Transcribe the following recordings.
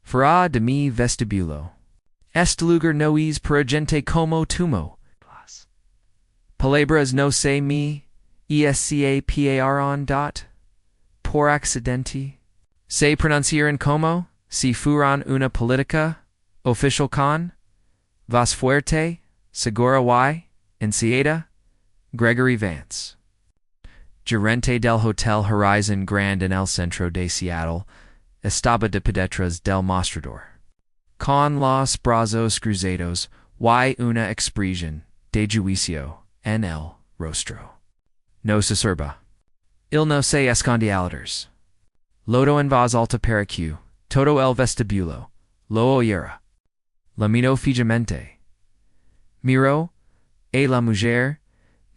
Fuera de mi vestibulo. Este lugar no es para gente como tumo. Palabras no se me escaparon dot. Por accidente. Se pronunciaron como, si fueran una política, official con, vas fuerte, segura y, enseada, Gregory Vance. Gerente del Hotel Horizon Grand en el centro de Seattle, estaba de pedetras del mostrador. Con los brazos cruzados y una expresión de juicio en el rostro. No se serba. Il no se esconde alters. Lodo en voz alta para que, todo el vestibulo, lo oyera. La miro fijamente. Miro, la mujer,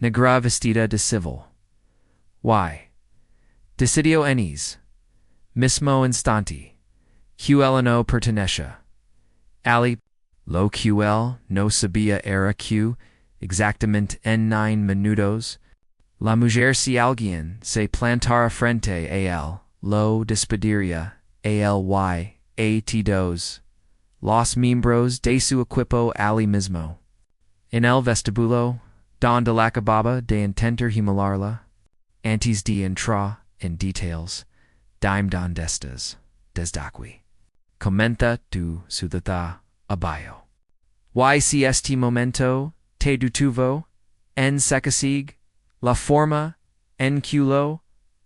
negra vestida de civil. Y. Decidio enis. Mismo instante. QL no pertenece. Ali. Lo QL no sabía era Q. Exactamente en 9 minutos. La mujer si alguien se plantara frente a él, lo despediría, a los miembros de su equipo ali mismo. En el vestibulo, donde la acababa de intentar himalarla, antes de entrar en details, dime donde estás, desde aquí. Comenta tu ciudad abajo. Y si este momento te detuvo, en secasig, la forma, en culo,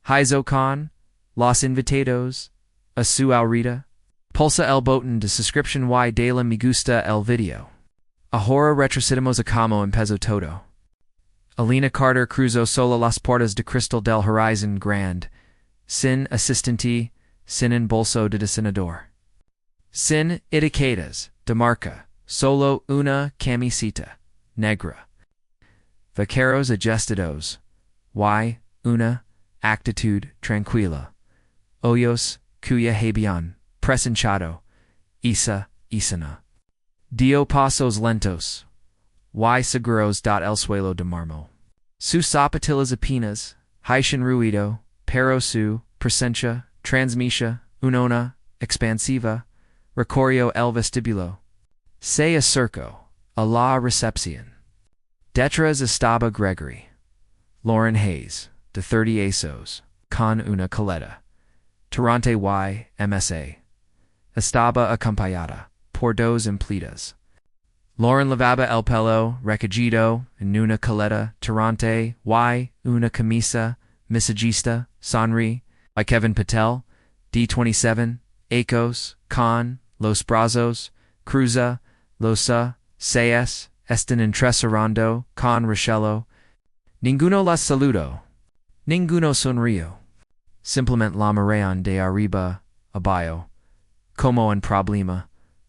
hizo con, los invitados, a su aurita, pulsa el botón de suscription y dale me gusta el video. Ahora retrocedemos a como empezó todo. Alina Carter cruzó sola las puertas de cristal del Horizon Grand, sin asistente, sin en bolso de diseñador. Sin etiquetas, de marca, solo una camiseta, negra. Vaqueros ajustados, y una actitud tranquila. Hoyos cuya habían presentado, isana. Dio pasos lentos, y seguros el suelo de mármol. Sus zapatillas apenas, haitian ruido, pero su presencia transmisa una expansiva, recorrió el vestibulo. Se acercó a la recepción. Detrás estaba Gregory. Lauren Hayes, de 30 años, con una coleta. Tirante y MSA. Estaba acompañada por dos empleadas. Lauren lavaba el pelo recogido en una coleta tirante y una camisa masajista sonri by Kevin Patel, D27, Ecos, con, los brazos, cruza, losa, seis, están entrecerrando, con Rochelo. Ninguno las saludó. Ninguno sonrió. Simplemente la miraron de arriba abajo, como un problema,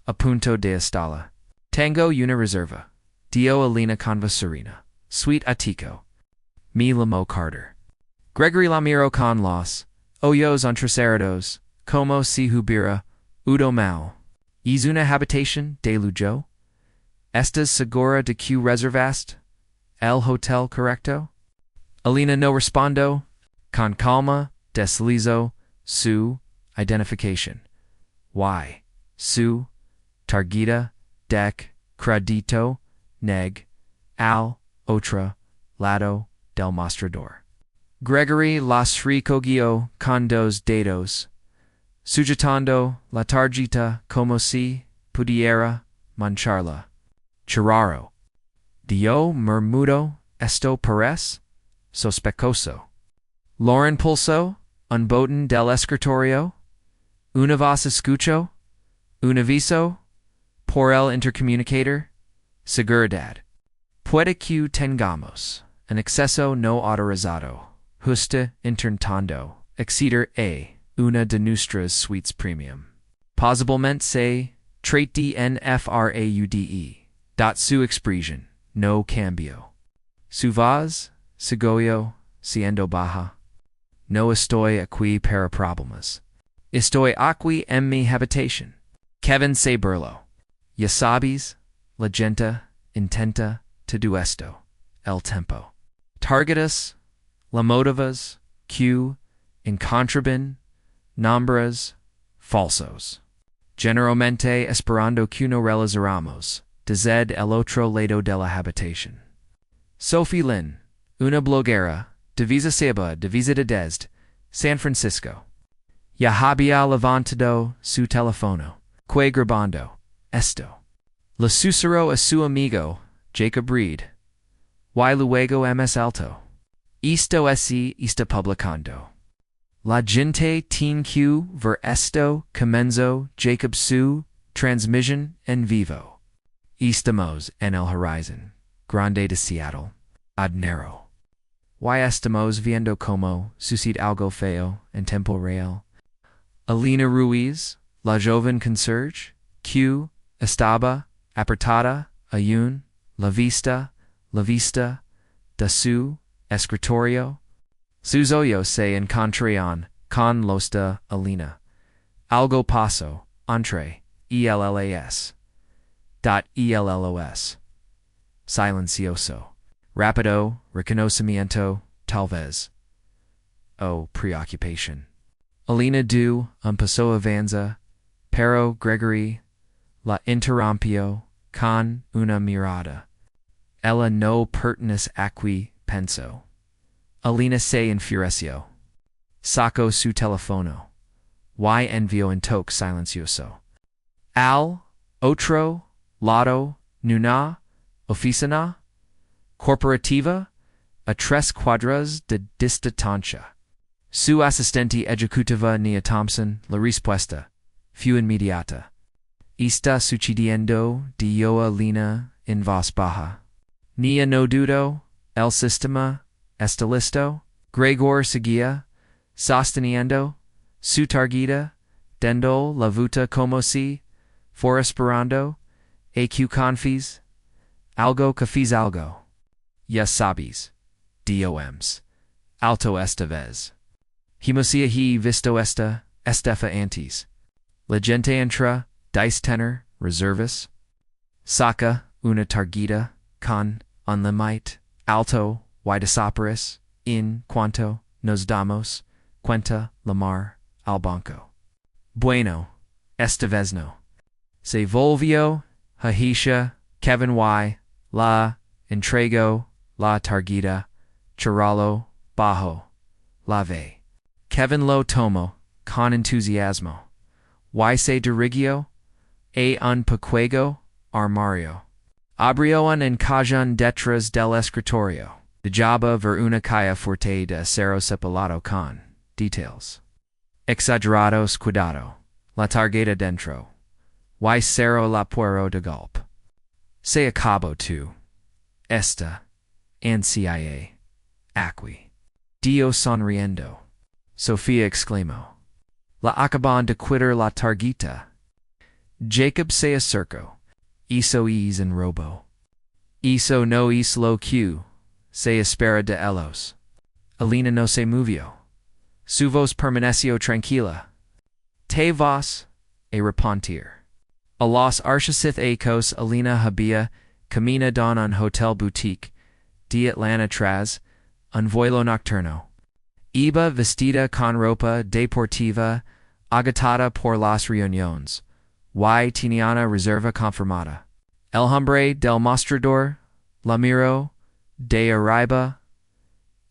a punto de estallar. Tengo una reserva. Dio Alina Conva Serena. Sweet Atico. Me Lamo Carter. Gregory la miró con los ojos entrecerrados, como si hubiera udo mal. ¿Es una habitación de lujo? ¿Estás segura de que reservaste el hotel correcto? Alina no respondo. Con calma, deslizó su identificación. Y. Su tarjeta de crédito neg al otro lado del mostrador. Gregory las recogió con dos dedos, sujetando la tarjeta como si pudiera mancharla. Chiraro. Dio murmuró, esto parece sospechoso. Lauren pulsó un botón del escritorio. Una voz escuchó. Un aviso. Por el intercomunicator. Seguridad. Puede que tengamos un acceso no autorizado. Justa intentando acceder a una de nuestras suites premium. Posiblemente se trate de NFRAUDE. Su expresión no cambió. Su voz siguió siendo baja. No estoy aquí para problemas. Estoy aquí en mi habitación. Kevin se burló. Ya sabes, la gente intenta todo esto, el tiempo. Targetas, la motivas, que encontraban nombres falsos. Generalmente esperando que no realizáramos, desde el otro lado de la habitación. Sophie Lin, una bloguera, divisa Seba, divisa de desde San Francisco. Ya había levantado su teléfono, que grabando esto. Le susurró a su amigo, Jacob Reed. Y luego ms alto. Esto está publicando. La gente tiene que ver esto comenzó Jacob su transmisión en vivo. Estamos en el horizon grande de Seattle, adnero. Y estamos viendo como sucede algo feo en tiempo real. Alina Ruiz, la joven conserje, que estaba apartada la vista de su escritorio. Sus ojos se encontraron con los de Alina. Algo pasó entre ellas. Ellos. Silencioso. Rápido reconocimiento, tal vez. O preocupación. Alina dio un paso avanza, pero Gregory la interrumpió con una mirada. Ella no pertenece aquí, pensó. Alina se enfureció. Sacó su teléfono. Y envió un toque silencioso. Al otro lado, una oficina corporativa a 3 cuadras de distancia. Su asistente ejecutiva Nia Thompson, la respuesta fue inmediata. Está sucediendo, dijo Alina en voz baja. Nia no dudó, el sistema está listo. Gregor seguía, sosteniendo su tarjeta, dando la vuelta como si fuera esperando a que confis. Algo que fiz algo. Ya sabes. DOMs. Alto esta vez. Himosia he visto estefa antes. La gente entra, dice tenor, reservas. Saca una tarjeta con un limite alto y desaparece en cuanto nos damos cuenta llamar al banco. Bueno, esta vez no. Se volvió, Hahisha, Kevin Y, la entregó, la tarjeta, Chiralo, bajo, la ve. Kevin lo tomó, con entusiasmo. Y se dirigió a un pequeño armario. Abrió un encajon detrás del escritorio. Dejaba ver una caja fuerte de acero cepillado con details. Exagerados cuidado. La tarjeta dentro. Y cerró la puerta de golpe. Se acabó tú. Esta. NCIA. Aquí. Dio sonriendo. Sofía exclamó. La acaban de quitar la tarjeta. Jacob se acercó. Eso es en robo. Eso no es lo que se espera de ellos. Alina no se movió. Su voz permaneció tranquila. Te vas a arrepentir. A los archicos Alina había camina don un hotel boutique de Atlanta tras un vuelo nocturno. Iba vestida con ropa deportiva agatada por las reuniones. Y tenía una reserva confirmada. El hombre del mostrador la miró de arriba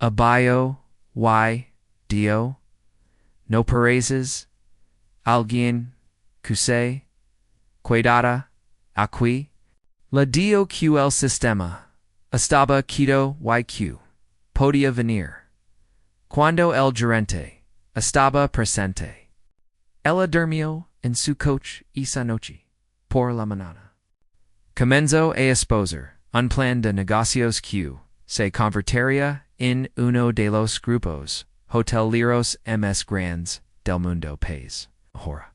abajo y dio. No pareces alguien que se cuidara aquí. Le dio que el sistema estaba quieto y que podía venir. Cuando el gerente estaba presente. Ella durmió en su coche esa noche, por la mañana. Comenzó a exposer un plan de negocios que se convertiría en uno de los grupos hoteleros más grandes del mundo país. Ahora.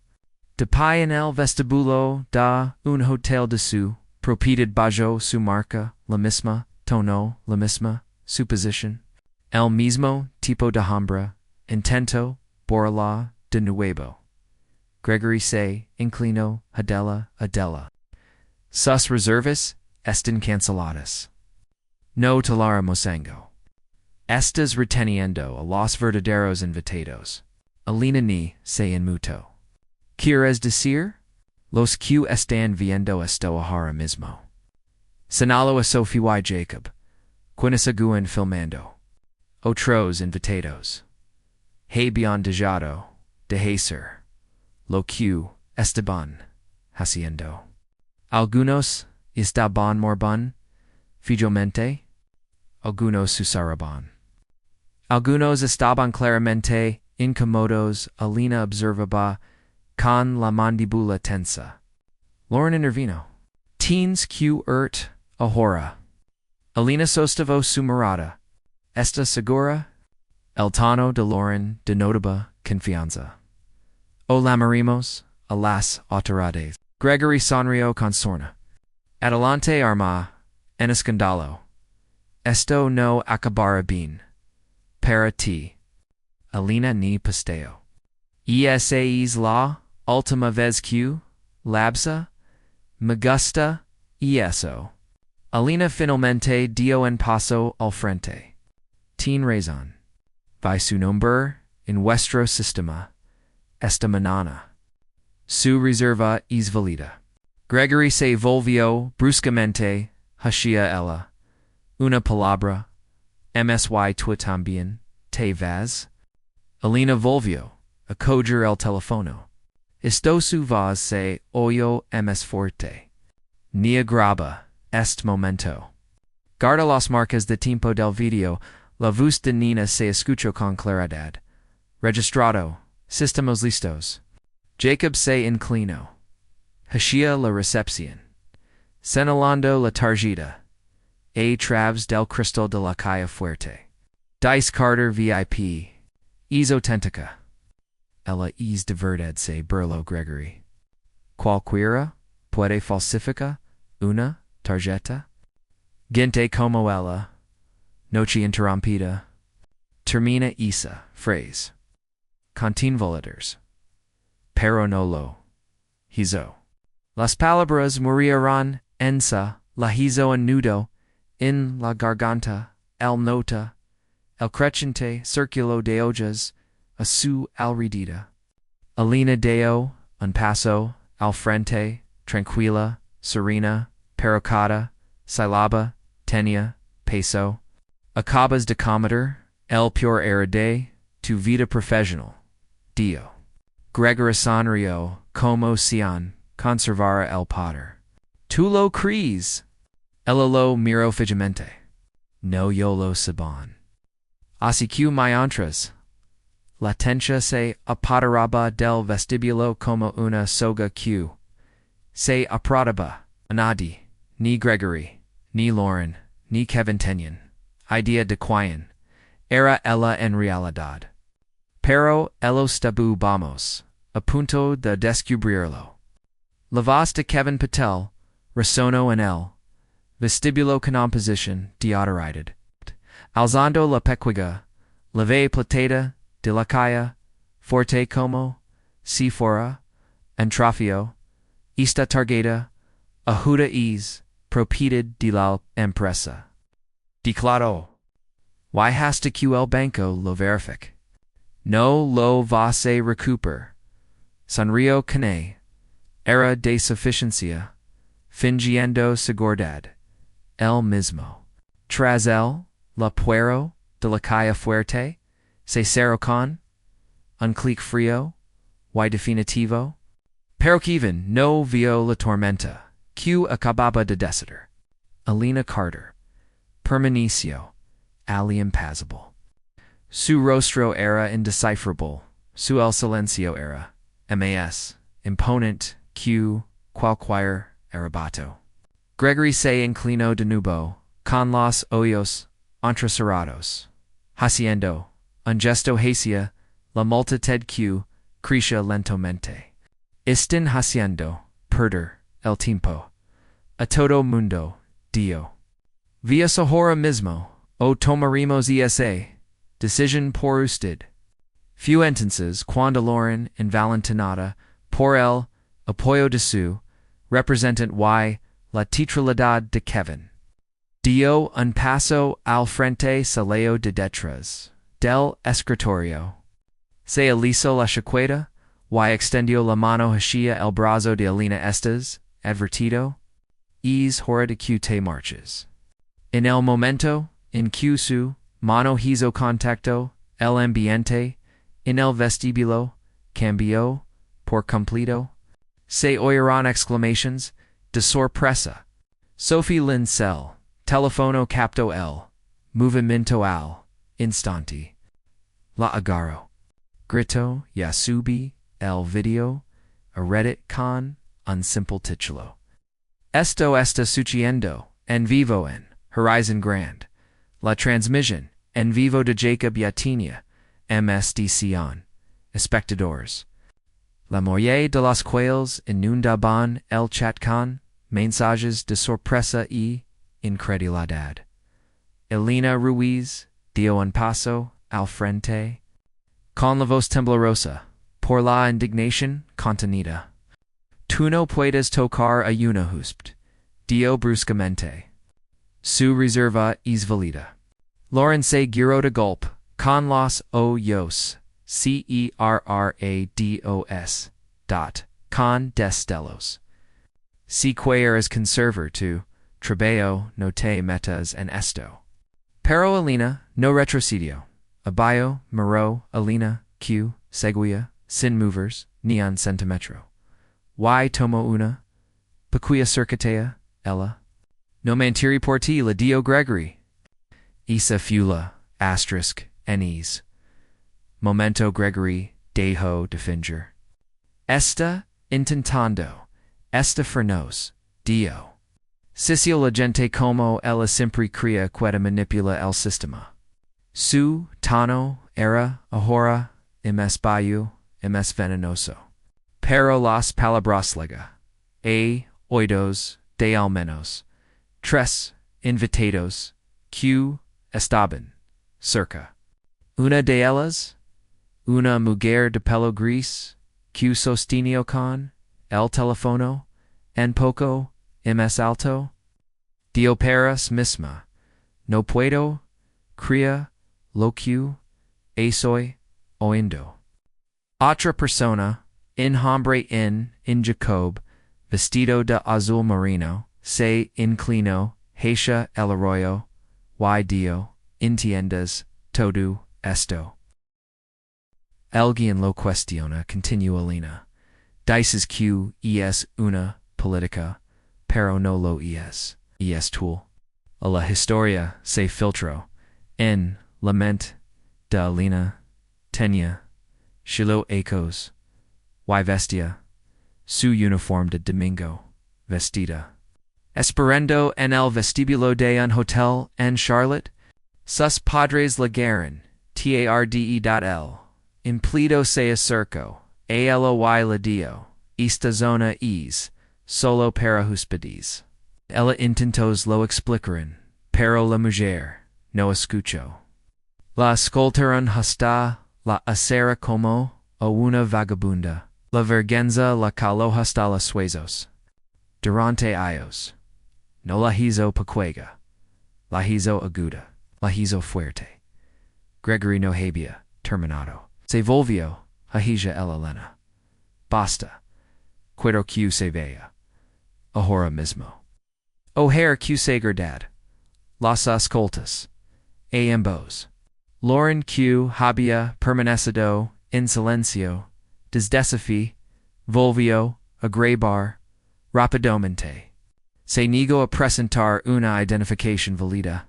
De pie en el vestibulo da un hotel de su propiedad bajo su marca, la misma tono, la misma suposición, el mismo tipo de hambre, intento borla de nuevo. Gregory se inclinó Adela. Sus reservas están canceladas. No tolara mosango. Estás reteniendo a los verdaderos invitados. Alina ni se inmutó. ¿Quieres decir? Los que están viendo esto ahora mismo. Señalo a Sophie y Jacob. Quienes siguen filmando. Otros invitados. Habían dejado de hacer lo que estaban haciendo. Algunos estaban moribundos, fijamente. Algunos susurraban. Algunos estaban claramente incómodos. Alina observaba con la mandíbula tensa. Lauren intervino. Teens que ahora. Alina sostuvo su mirada. ¿Está segura? El tono de Lauren denotaba confianza. O llamaremos a las autoridades. Gregory sonrió con sorna. Adelante arma, en escándalo. Esto no acabará bien. Para ti. Alina ni pasteo. Esa es la última vez que labsa. Me gusta y eso. Alina finalmente dio un paso al frente. Tiene razón. By su nombre en vuestro sistema. Esta mañana. Su reserva es válida. Gregory se volvió bruscamente hacia ella. Una palabra. MSY tú también. Te vas. Alina volvió a coger el teléfono. Esto su voz se oyó más fuerte. Ni agrava este momento. Guarda las marcas de tiempo del video. La voz de Nina se escuchó con claridad. Registrado. Sistemas listos. Jacob se inclinó. Hacia la recepción. Señalando la tarjeta. A través del cristal de la calle fuerte. Dice Carter VIP. Es auténtica. Ella es de verdad se burló Gregory. Cualquiera puede falsificar una tarjeta. Gente como ella. Noche interrumpida. Termina esa phrase. Contínuos. Pero no lo hizo. Las palabras murieron en la hizo un nudo en la garganta. El nota. El creciente círculo de hojas a su alrededor. Alina dio un paso al frente, tranquila, serena, perocada, sílaba, tenía, peso. Acabas de cometer el peor error de tu vida profesional. Dio. Gregory sonrió como si conservara el poder. ¿Tú lo crees? Ella lo miró fijamente. No yo lo sabón. Así que mientras. La tencha se apoderaba del vestibulo como una soga que se aprodaba a nadie, ni Gregory, ni Lauren, ni Kevin tenían idea de quién era ella en realidad. Pero ellos estábamos a punto de descubrirlo. La voz de Kevin Patel resonó en el vestibulo con oposición deodorida. Alzando la pequiga, la ve platada de la calle, forte como, si fuera, entrafio, esta tarjeta, ajuda es, propiedad de la empresa. Declaró. Y hasta que el banco lo verifique. No lo vas a recuperar. Sonrió con era de suficiencia, fingiendo seguridad. El mismo. Tras él, la puero de la calle fuerte, se cerró con un clic frío y definitivo. Pero Kevin no vio la tormenta que acababa de decidir. Alina Carter permaneció ali impassible. Su rostro era indecifrable, su el silencio era, mas, imponente que cualquier arrebato. Gregory se inclinó de nuevo, con los ojos entrecerrados, haciendo un gesto hacia la multitud que crecía lentamente. Están haciendo perder el tiempo a todo mundo, dio. Vías ahora mismo, o tomaremos esa decisión por usted. Few entonces cuando Lauren envalentonada por el apoyo de su representante y la titularidad de Kevin. Dio un paso al frente salió de detrás del escritorio. Se alisó la chaqueta Y extendió la mano hacia el brazo de Alina estas, advertido, es hora de que te marches. En el momento, en que su mano hizo contacto, el ambiente, en el vestíbulo, cambió, por completo. Se oyeron exclamations, de sorpresa. Sophie Lincel, telefono capto el movimiento al instante. La agarro. Grito, ya subí el video, a Reddit con un simple título. Esto está sucediendo en vivo en Horizon Grand. La transmisión en vivo de Jacob Yatinia, MSDCon, espectadores. La molle de los cuales inundaban el chat con mensajes de sorpresa y incredulidad. Elena Ruiz dio un paso al frente, con la voz temblorosa, por la indignación contenida. Tú no puedes tocar a una husp, dio bruscamente. Su reserva es válida. Lauren se giró de golpe, con los ojos cerrados, con destellos. Si quieres conservar tu trabajo no te metas en esto. Pero Alina no retrocedió. Abajo, miró Alina, Q, seguía, sin movers, ni un centímetro. Y tomó una pequeña cercatea, ella. No mentiri por ti, la dio Gregory. Isa fula, asterisk, enes. Momento Gregory, dejo de fingir. Esta intentando, esta frenos, dio. Sisio la gente como ella siempre crea queda manipula el sistema. Su tono era ahora ms bayu, ms venenoso. Pero las palabras lega. Oídos de al menos. Tres invitados que estaban cerca. Una de ellas, una mujer de pelo gris, que sostenía con el teléfono en poco más alto. Dio peras misma. No puedo creer lo que estoy oyendo. Otra persona, un hombre en Jacob, vestido de azul marino, se inclinó hacia el arroyo. Y dio, entiendes todo esto. Alguien lo cuestiona, continuó Alina. Dices que es una política, pero no lo es. Es tool. A la historia se filtró. En la mente de Alina tenía Shiloh ecos. Y vestía su uniforme de domingo, vestida. Esperando en el vestíbulo de un hotel en Charlotte, sus padres la guerran, tarde.l. Implido se acercó, aloy la dio, esta zona es, solo para huéspedes. Ella intentos lo explicaron, pero la mujer no escuchó. La escoltaron hasta la acera como a una vagabunda. La vergüenza la caló hasta los huesos. Durante años. No la hizo pequeña. La hizo aguda. La hizo fuerte. Gregory no había terminado. Se volvió hacia el Elena. Basta. Quiero que se vea. Ahora mismo. O'Hare que segredad. Las escoltas. A ambos. Lauren que había permanecido en silencio. Desde volvió a grabar rápidamente. Se negó a presentar una identificación válida.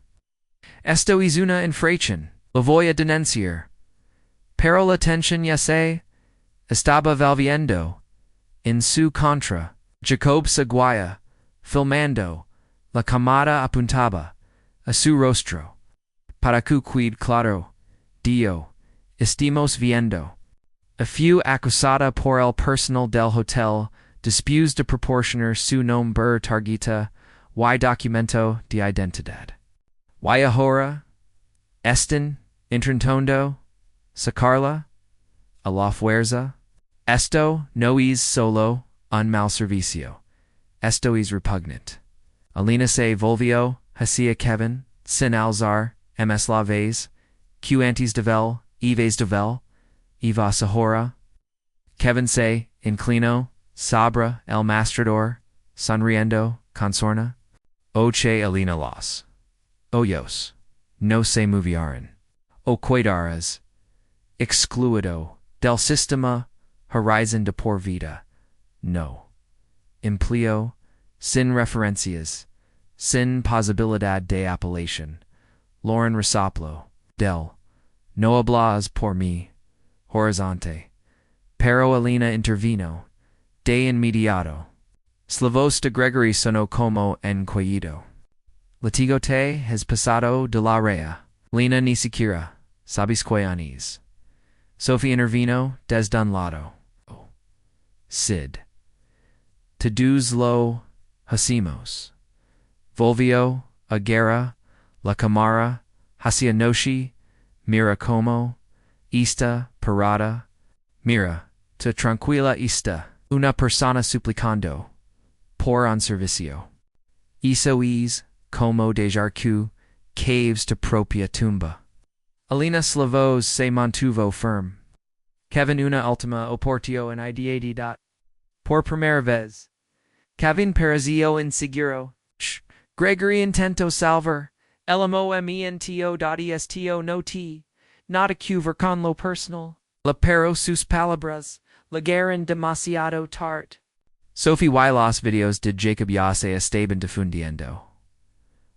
Esto es una infracción. Lo voy a denunciar. Pero la tensión ya se estaba volviendo en su contra. Jacob seguía filmando. La cámara apuntaba a su rostro. Para que quede claro, dio, estamos viendo. A few acusada por el personal del hotel después de proporcionar su nombre tarjeta y documento de identidad. Y ahora, están intentando sacarla a la fuerza. Esto no es solo un mal servicio. Esto es repugnante. Alina se volvió hacia Kevin, sin alzar, ms la vez, que antes de vel, Eves de vel, Eva Sahora. Kevin se, inclino, sabra, el mastrador, sonriendo, consorna. Oche Alina los. Oyos. No se moviaron. O cuidaras. Excluido. Del sistema. Horizon de por vida. No. Empleo. Sin referencias. Sin posibilidad de apelación. Lauren Resoplo. Del. No hablas por mí. Horizonte. Pero Alina intervino. De inmediato. Slavos de Gregory sonó como en cuido. Latigo te has pasado de la rea. Lina ni siquiera. Sabis queanis. Sophie intervino desde un lado. Cid. Todos lo hacemos. Volvio, Aguera, La Camara, hacia noche, mira como, esta parada, mira, te tranquila esta, una persona suplicando, por un servicio. Isois, como dejarcu, caves to propia tumba. Alina Slavos se mantuvo firm. Kevin una ultima oportio en ideadi. Por primera vez. Kevin perazio inseguro. Gregory intento salvar. LMOMENTO.ESTO no t. Not a cuver con lo personal. La pero sus palabras. Legaron demasiado tart. Sophie Wylos videos did Jacob Yase estaban difundiendo.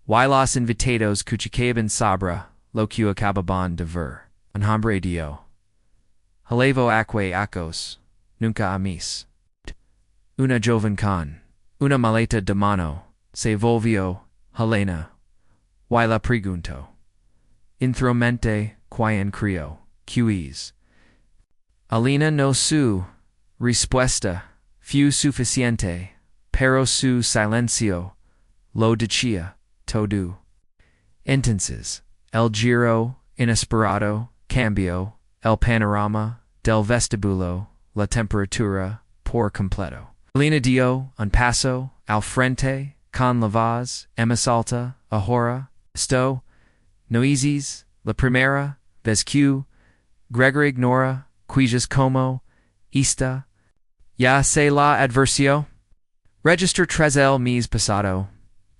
Wylos invitados cuchicaban sabra. Lo que acababan de ver. Un hombre dio. Halevo aquae acos. Nunca amis. Una joven con. Una maleta de mano. Se volvió. Helena. Y la pregunto. Intromente, quien crio. Ques. Alina no su. Respuesta. Fu suficiente. Pero su silencio. Lo decía. Todo. Entonces. El giro. Inesperado. Cambio. El panorama. Del vestibulo. La temperatura. Por completo. Alina dio. Un paso. Al frente. Con la voz. Emisalta. Ahora. Esto. Noesis. La primera. Vez que. Gregory ignora. Quijas como. Esta. Ya se la adversio. Register 3 mes pasado.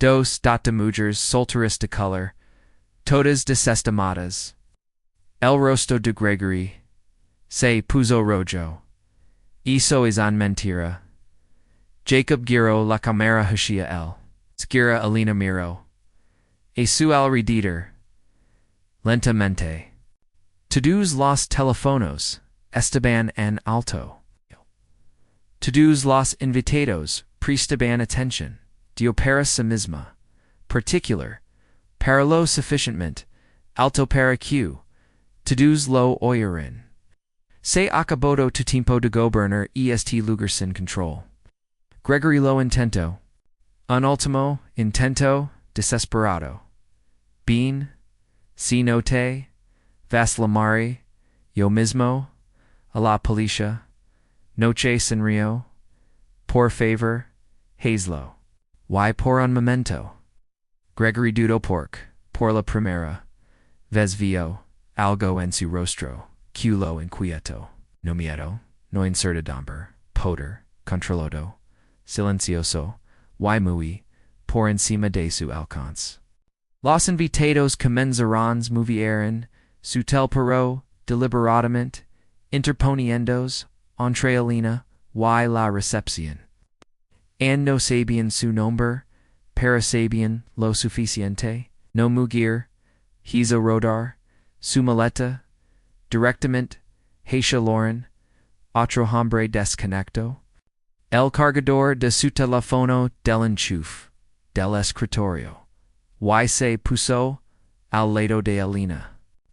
Dos de mujeres solteras de color. Todas desestimadas. El rostro de Gregory. Se puso rojo. Eso es an mentira. Jacob giró la cámara hacia él. Skira Alina miró. E su alrededor. Lentamente. Todos los teléfonos. Estaban en alto. Todos los invitados. Prestaban atención. Dio para sí misma. Particular. Para lo suficientemente. Alto para que. Todos lo oyeron. Se acabó tu tiempo de gobernar este lugar sin control. Gregory lo intento. Un último intento desesperado. Bien, si no te, vas la mari, yo mismo, a la policía, noche sin rio, por favor, hazlo. Why por un momento? Gregory dudó por la primera, vez vio, algo en su rostro, que lo inquieto, no miedo, no incertidumbre, poder, controlado, silencioso, y muy, por encima de su alcance. Los invitados comenzarán movieron, su tel pero, deliberadamente, interponiendos, entre Alina, y la recepción. And no sabían su nombre, para sabían lo suficiente, no mugir, hizo rodar, su maleta, directamente, hacia Lauren, otro hombre desconecto. El cargador de su teléfono del enchufe, del escritorio. Y se puso al lado de Alina.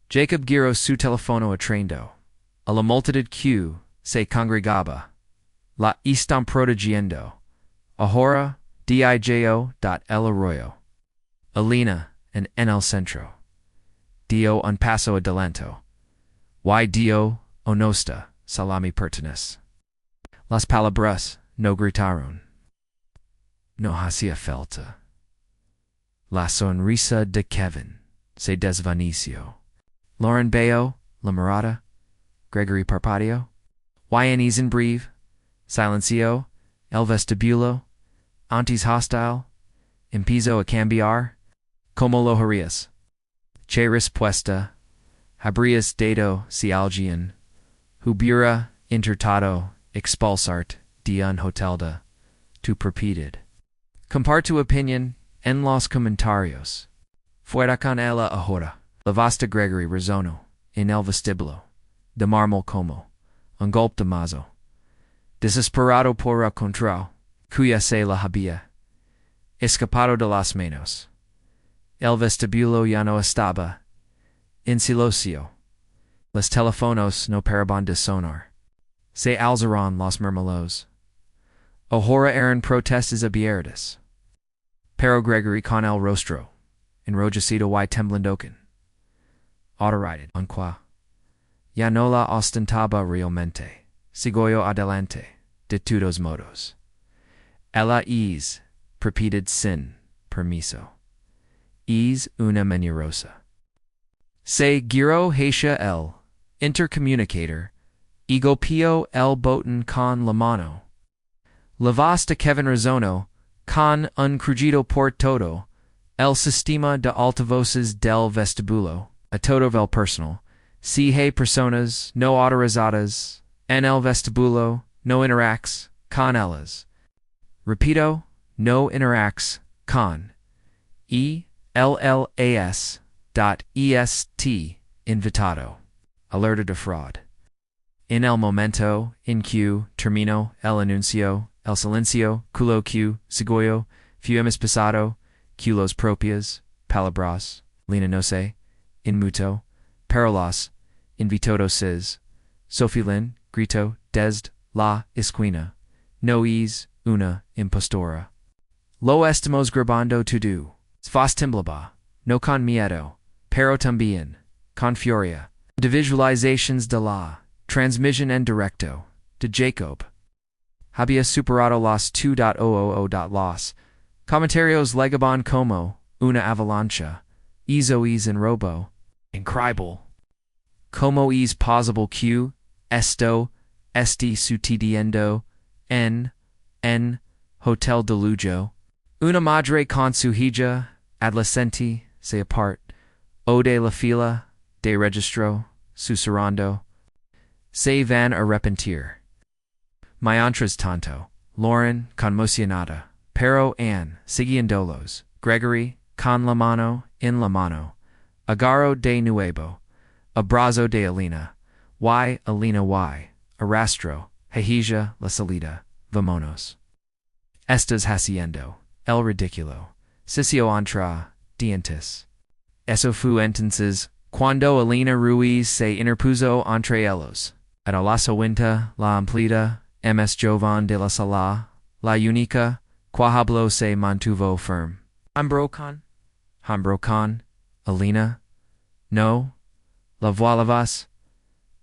Jacob giró su teléfono atrendo. A la multitud que se congregaba. La están protegiendo. Ahora, dijo el arroyo. Alina en el centro. Dio un paso adelanto. Y dio onosta salami pertenes. Las palabras no gritaron. No hacía falta. La sonrisa de Kevin se desvaneció. Lauren Bayo, la mirada. Gregory parpadeó. YNEs in breve, silencio, el vestibulo, antes hostile, empiezo a cambiar, como lo harías. Che respuesta, habrías dado si alguien hubiera intentado expulsarte de un hotel de tu propiedad. Compar tu opinión en los comentarios. Fuera con ella ahora. Lavaste Gregory Razono, en el vestibulo, de mármol como un golpe de mazo. Desesperado por encontrar, cuya se la había escapado de las manos. El vestibulo ya no estaba en silencio. Los teléfonos no paraban de sonar. Se alzaron los murmullos. Ahora eran protestas abiertas. Pero Gregory con el rostro enrojecido y temblandoken. Autoridad qua. Ya no la ostentaba realmente. Siguió adelante, de todos modos. Ella es propiedad sin permiso. Es una mentirosa. Se giró hacia el intercomunicator, y golpeó el botón con la mano. La voz de Kevin Razono, con un crujido por todo, el sistema de altavoces del vestibulo, a todo el personal, si hay personas no autorizadas en el vestibulo, no interax con ellas. Repito, no interax con ELLAS.EST invitado. Alerta de fraud. En el momento en que terminó el anuncio, el silencio, culo que siguió, fuimos pasado, culos propias, palabras, lina no sé, in muto, parolas, invitado Sofilin, grito, desde la esquina, no es una impostora. Lo estamos grabando todo. Faz temblaba, no con miedo, pero también, con furia. De visualizations de la transmisión en directo, de Jacob. Había superado los 2.000 los comentarios legaban como una avalancha, eso es en robo, increíble. Como es posible que esto esté sucediendo en Hotel de Lujo. Una madre con su hija adolescente se apart, o de la fila de registro, susurrando, se van a arrepentir. Mientras tanto, Lauren, conmocionada, pero Anne, siguiéndolos, Gregory, con la mano en la mano, agarro de nuevo, abrazo de Alina, arrastro, hijija la salida, vamonos. Estás haciendo el ridículo, sisio entra dientes. Eso fue entonces cuando Alina Ruiz se interpuso entre ellos. A la siguiente, la amplida, Ms. Jovan de la Sala, la única, Quahablo se mantuvo firme. Hambrocan, Alina, no, la voix vas,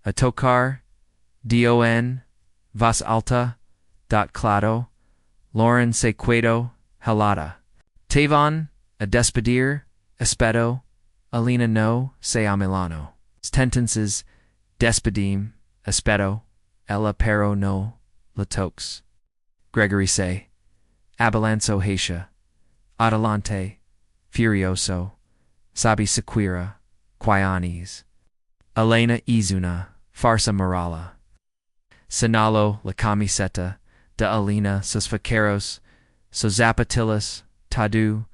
a tocar, don, vas alta, dot claro, Lauren se quedó helada. Tevan, a despedir, espedo, Alina no, se a Milano. Sentences, despedim, espedo, ella pero no, la tox. Gregory se, abalanzo hacia, adelante, furioso, sabi sequira, quianes. Elena es una, farsa morala. Senalo la camiseta de Alina sus vaqueros, sus zapatillas, tadu,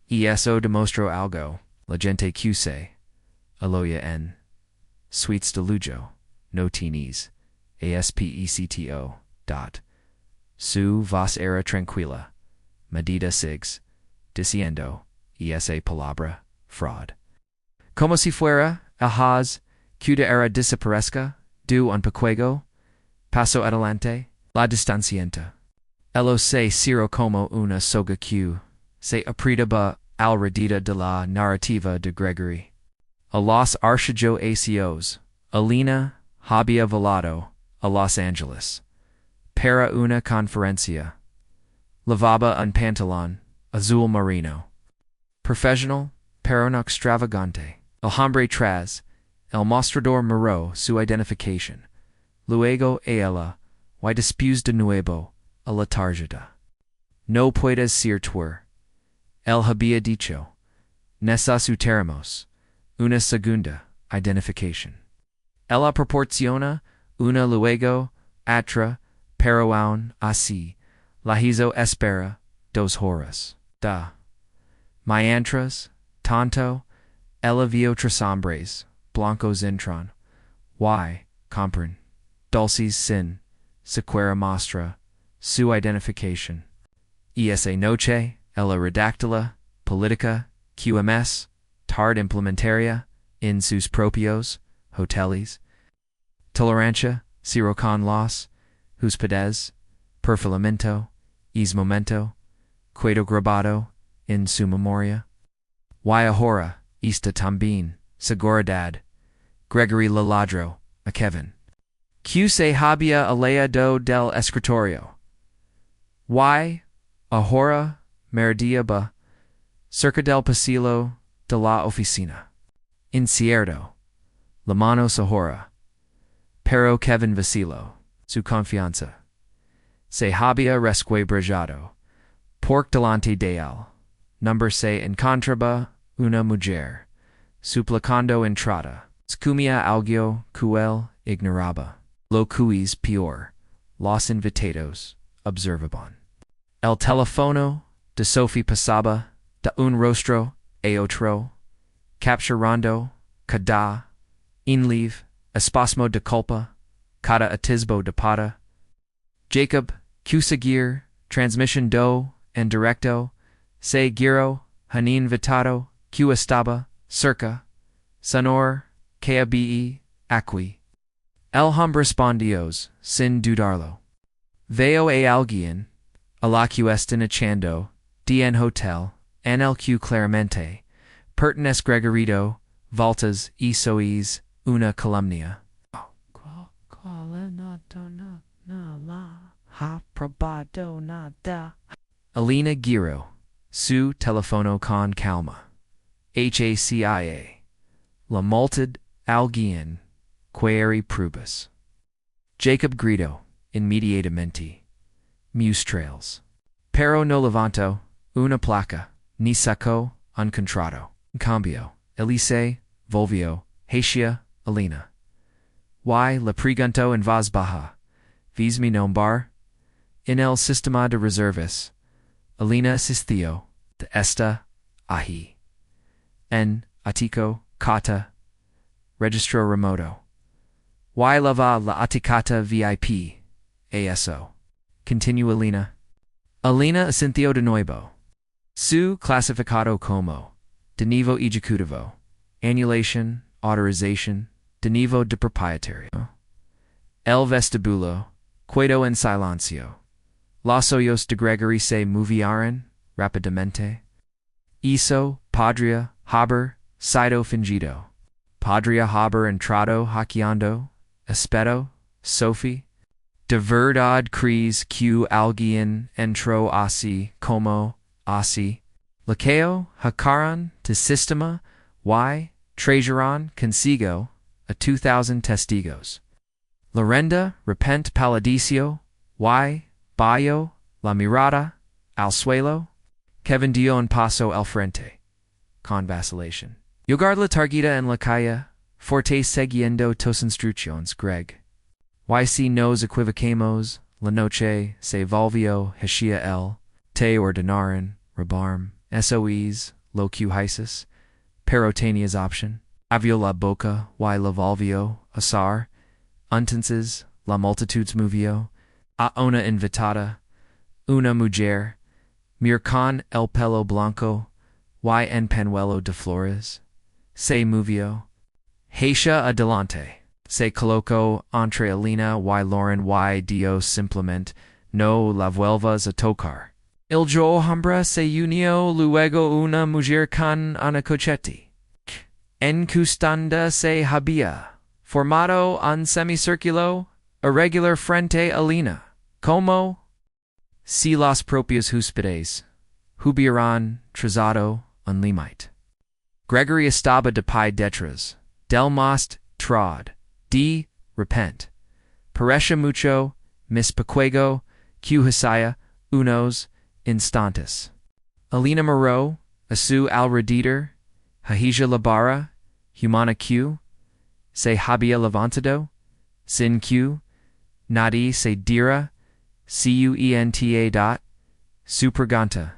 y eso demostró algo, la gente que aloya en suites de lujo, no tienes, aspecto, dot, su voz era tranquila, medida sigs, diciendo, esa palabra, fraud. Como si fuera, ajaz, que era desaparezca, du un pequeño, paso adelante, la distancienta. Elo se ciro como una soga que se apretaba al redita de la narrativa de Gregory. A los archivos, Alina había volado a Los Angeles para una conferencia. Lavaba un pantalón azul marino. Profesional, pero no extravagante. El hombre tras el mostrador miró su identificación. luego a ella, y después de nuevo, a la tarjeta. No puedes ser tuer. Él había dicho, necesitamos una segunda identificación. Ella proporciona una luego, atra, pero aún así, la hizo espera 2 horas. Mientras tanto, ella vio 3 hombres blancos entran, y compran, dulces sin siquiera mostra su identificación. Y esa noche, ella redacta política QMS, tard implementaria, en sus propios hoteles. Tolerancia, cero con los huspedes, perfilamiento, es momento, quedo grabado, en su memoria. Y ahora, esta también, seguridad, Gregory Laladro, a Kevin. Q se había alejado del escritorio. Y ahora, meridía cerca del pasillo de la oficina. Incierto, la manos ahora. Pero Kevin vaciló, su confianza. Se había resquebrajado, por delante de él. Number se encontraba una mujer, suplicando entrada. Scumia algo que él ignoraba. Lo que es peor, los invitados observaban. El teléfono de Sophie pasaba de un rostro a otro, capturando cada inlev, espasmo de culpa, cada atisbo de pata. Jacob, que seguir, transmission do en directo, se giro, hanin vitado, que estaba, cerca, sonor, que abe, aquí. El hombre respondió, sin dudarlo. Veo a alguien, a la que están echando, en hotel, en el que claramente, pertenece Gregorito, Valtas y sois, una calumnia. Ha probado nada. Alina Giro, su telefono con calma. HACIA. La multid alguien, query prubus. Jacob Grito, inmediatamente. Mustrails. Pero no levanto, una placa, ni saco, uncontrado. Cambio, Elise, Volvio, Hatia, Alina. Y le pregunto en voz baja. Vis mi nombre? En el sistema de reservas. Alina asistió, de esta, ahi. En, atico, kata, registro remoto. Y lava la aticata VIP, ASO. Continue Alina. Alina asintió de nuevo. Su clasificado como, de nivo ejecutivo, annulation, authorization, de nivo de propietario. El vestibulo, quedo en silencio. Los ojos de Gregory se movieron rápidamente. Hizo, podría, haber, sido fingido. Podría haber entrado hackeando, espero, Sophie. De verdad crees que alguien entró así como, así. Laqueo, hackearon, de sistema, y, trajeron consigo, a 2,000 testigos. Lorenda, repent paladicio, y, bayo, la mirada, al suelo. Kevin dio un paso al frente. Con vacilación. Yogar la tarjeta en la calle, forte siguiendo tus instrucciones, Greg. Y si nos equivocamos, la noche se volvió hacia él, te ordenaron, rebarm, sois, lo que hices, pero tenías option. Abrió la boca, y la volvió, azar, entonces, la multitudes movió, a una invitada, una mujer, mir con el pelo blanco, y en pañuelo de flores, se movió, Hacia adelante, se colocó entre Alina y Lauren y Dios simplemente, no la vuelvas a tocar. El jo hombre se unió luego una mujer con una cochete. Encustanda se había, formado un semicírculo, irregular frente a Alina, como si los propios húspedes hubieran trazado un límite. Gregory estaba de pie detrás, del most trod, de repente, Paresha mucho, mis pequego, que hisaya, unos, instantes. Alina Moreau, asu al rediter, hahija labara, humana q, se habia levantado, sin q, nadi se dira, cuenta dot, supraganta.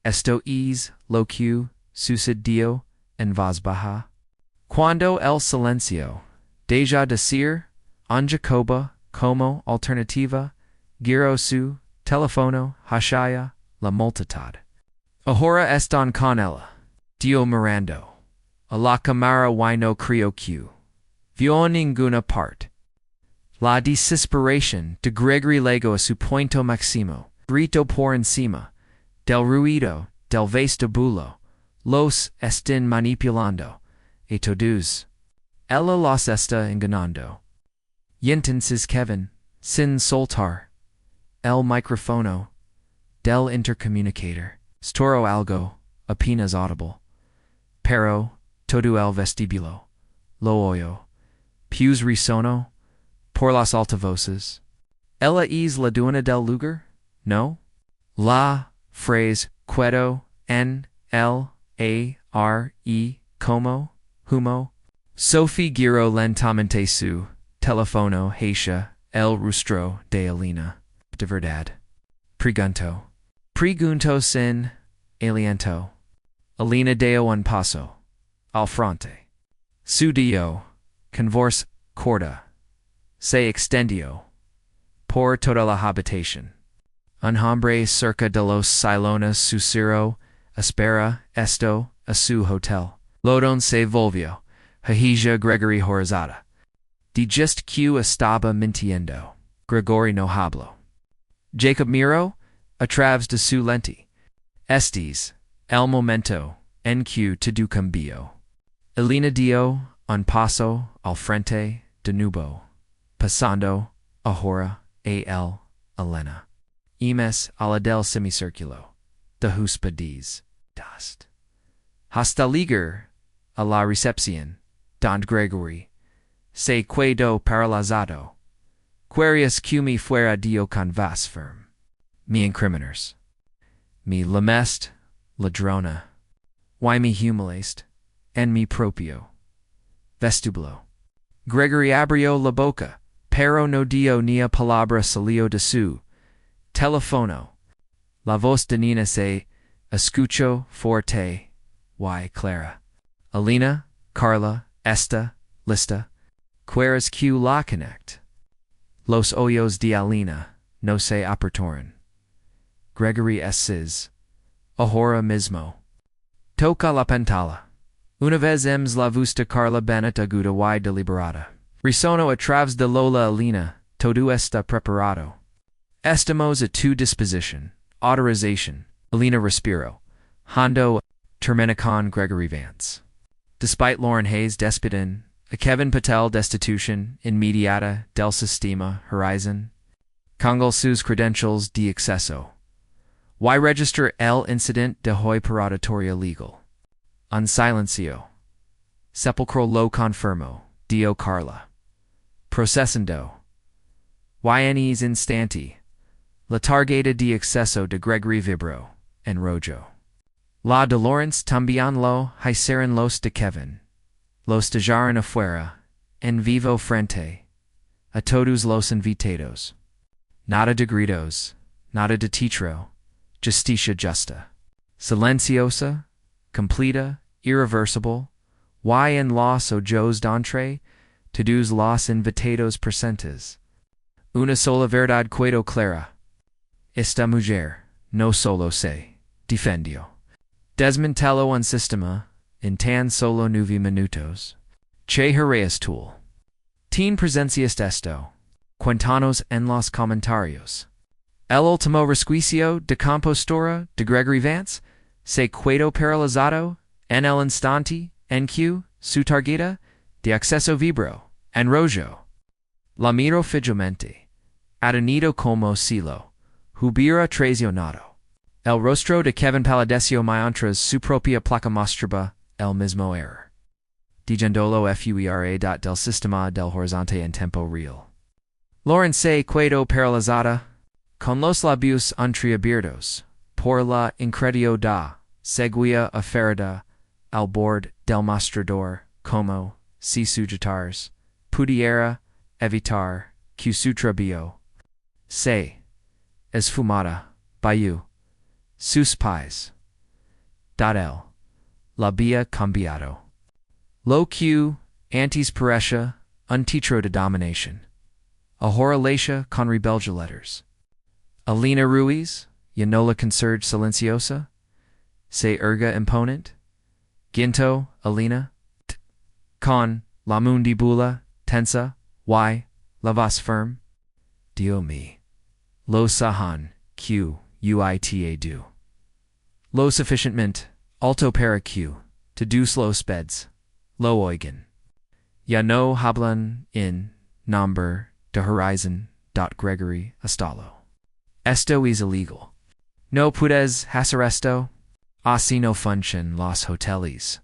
Esto es lo que sucedió en voz baja. Cuando el silencio deja decir en Jacoba como alternativa, giro su teléfono hashaya la multitud. Ahora están con ella, dio mirando. A la cámara y no creo que vio ninguna parte. La desesperación de Gregory llegó a su punto máximo, grito por encima del ruido del vestibulo, los están manipulando, y todos. Ella los está engañando. Y entonces Kevin, sin soltar el micrófono del intercomunicator, storo algo apenas audible, pero todo el vestibulo lo oyó, pues resonó por las altavoces. Ella es la dueña del lugar, ¿no? La phrase quedo en el como humo. Sophie giró lentamente su teléfono hacia el rostro de Alina. De verdad. Pregunto sin aliento. Alina dio un paso al frente. Su dio, con voz corta, se extendió por toda la habitación. Un hombre cerca de los salones susurró, espera esto a su hotel. Lodon se volvió, hija Gregory Horizada. De just que estaba mintiendo. Gregory no habló. Jacob miró a través de su lente. Estes, el momento en que todo cambió. Elena dio un paso al frente de nuevo, pasando ahora a el Elena. Imes a la del semicírculo, de huspades, dust. Hasta llegar a la recepción, don Gregory se quedó paralizado. Querías que me fuera dio con vas firm. Mi incriminers. Mi lamest, ladrona. Why me humiliaste, en mi propio vestibulo. Gregory abrió la boca, pero no dio ni a palabra salió de su teléfono. La voz de Nina se escuchó fuerte y clara. Alina, Carla, esta, lista. Quieres que la connect. Los oídos de Alina no se aperturan. Gregory es ahora mismo. Toca la pantalla. Una vez ems la vista Carla Bennett aguda y deliberada. Risono a través de Lola Alina, todo está preparado. Estamos a tu disposition. Autorization. Alina respiro. Hondo, termina con Gregory Vance. Despite Lauren Hayes' despedin, a Kevin Patel destitution inmediata del sistema Horizon. Con sus credentials de acceso. Y register el incident de hoy paratoria legal. Un silencio. Sepulcro lo confirmo, dio Carla. Procesando. Ynes instanti. La tarjeta de acceso de Gregory Vibro, en rojo. La de Lawrence también lo hicieron los de Kevin. Los dejaron afuera, en vivo frente, a todos los invitados. Nada de gritos, nada de teatro, justicia justa. Silenciosa, completa, irreversible, y en los ojos d'entre, todos los invitados presentes. Una sola verdad quedó clara. Esta mujer no solo se defendió. Desmanteló un sistema en tan solo 9 minutos. Che Herreas Tool. Teen presencias esto. Cuéntanos en los comentarios. El último resquicio de compostura de Gregory Vance se quedó paralizado en el instante en que su tarjeta de acceso vibró en rojo. La miro fijamente, atenido como si lo hubiera traicionado. El rostro de Kevin palideció mientras su propia placa mostraba el mismo error. Digendolo fuera del sistema del horizonte en tempo real. Lauren se quedo paralizada, con los labios entreabiertos, por la incredio da, seguía aferrada, al bord del mostrador, como, si sujetars, pudiera, evitar, que su trabillo, se, esfumada, bayou, sus pies, dad el, la había cambiado. Lo que, antes parecia, un teatro de dominación. Ahora lacia con rebelgia letters. Alina Ruiz, Yanola conserge silenciosa, se erga imponent. Ginto, Alina, con, la mundibula, tensa, la voz firm. Dio me. Lo sahan, q, uita do. Lo sufficientment, alto para q, to deuce los beds, lo oigan. Ya no hablan in, nombre, de horizon, Gregory Astalo. Esto es illegal. No puedes hacer esto, así no funcionan los hoteles.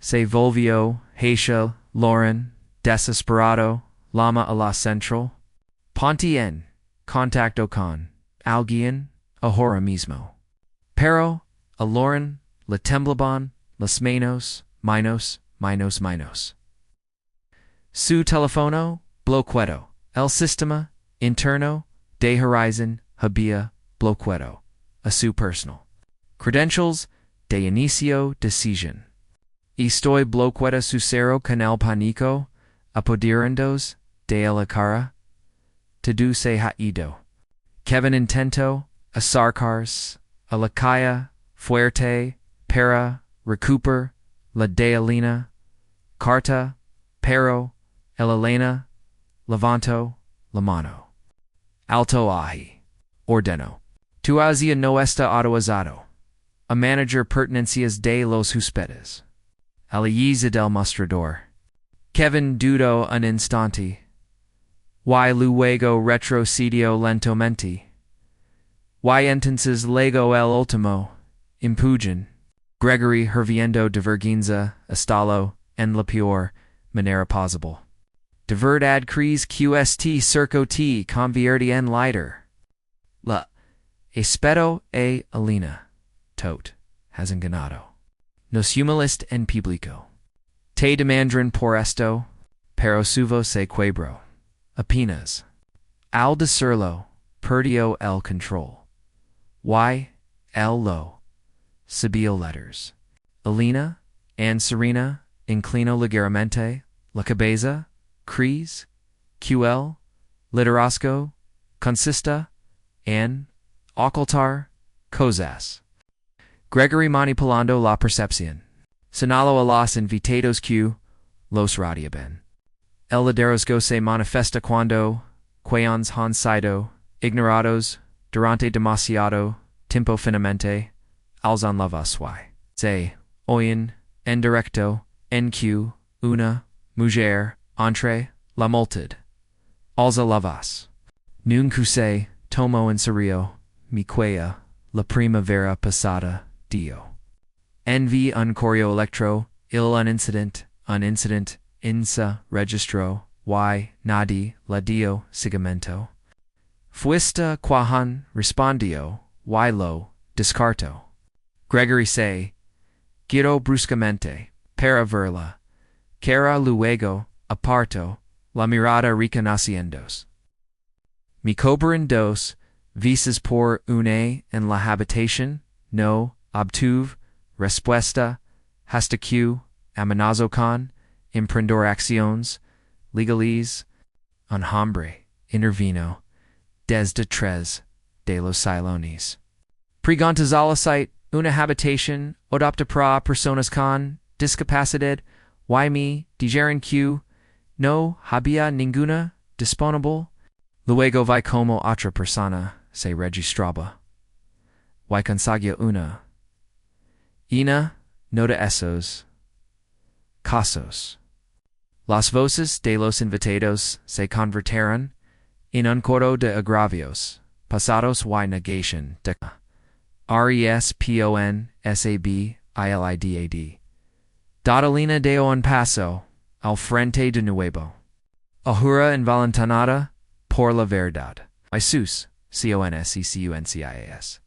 Se volvió, Haisha, Lauren, desesperado, llama a la central. Ponte en contacto con alguien ahora mismo. Pero, a Lauren, le temblaban las manos, minos. Su teléfono, bloqueado. El sistema interno de Horizon había bloqueado a su personal. Credentials de inicio de sesión. Estoy bloqueado su cero con el pánico, apoderándos de la cara. Todo se ha ido. Kevin intento acercarse a la calle fuerte para recuperar la de Elena. Carta, pero, el Elena, levanto, la mano. Alto ahi. Ordeno. Tu azia no está autorizado. A manager pertenencias de los huspedes. Aliza del mostrador. Kevin dudó un instante. Y luego retrocedió lentamente. Y entonces llegó el último. Impugn. Gregory hirviendo de vergüenza, estalo, en la peor manera posible. De verdad crees QST circo T convierte en lighter. La espero e Alina, tot, has ganado. Nos humilist en público. Te demandran por esto, pero suvo se quebro. Apenas. Al decirlo, perdió el control. Y, el lo. Sabio letters. Alina, and Serena, inclino ligeramente, la cabeza, Cres, QL, Liderasco, Consista, and Ocultar, Cosas. Gregory manipulando la percepción. Señalo a los invitados que los radiaben. El liderazgo se manifiesta cuando, queons han sido, ignorados, durante demasiado, tiempo finamente, alzan la voz se, oyen, en directo, en que, una, mujer, entre, la multid. Alza la voz. Nunca se, tomo en serio, mi quea, la primavera pasada, dio. Envi un correo electro, un incident, insa, registro, nadi, la dio, sigamento. Fuista quahan, respondio, lo, descarto. Gregory se, giro bruscamente, para verla, cara luego, aparto, la mirada reconociendos. Mi cobran dos, visas por une en la habitación, no, obtuve, respuesta, hasta que, amenazo con, emprendor acciones, legaliz, un hombre, intervino, desde tres, de los salones. Preguntas a la site, una habitación, adopta para personas con discapacidad, mi, dijeron que, no había ninguna disponible. Luego vi como otra persona se registraba. Y conseguía una. No de esos casos. Las voces de los invitados se convirtieron en un coro de agravios, pasados y negation de responsabilidad. Dadalina de un paso al frente de nuevo. Ahura invalentonada, por la verdad. Sus, conseccuncias.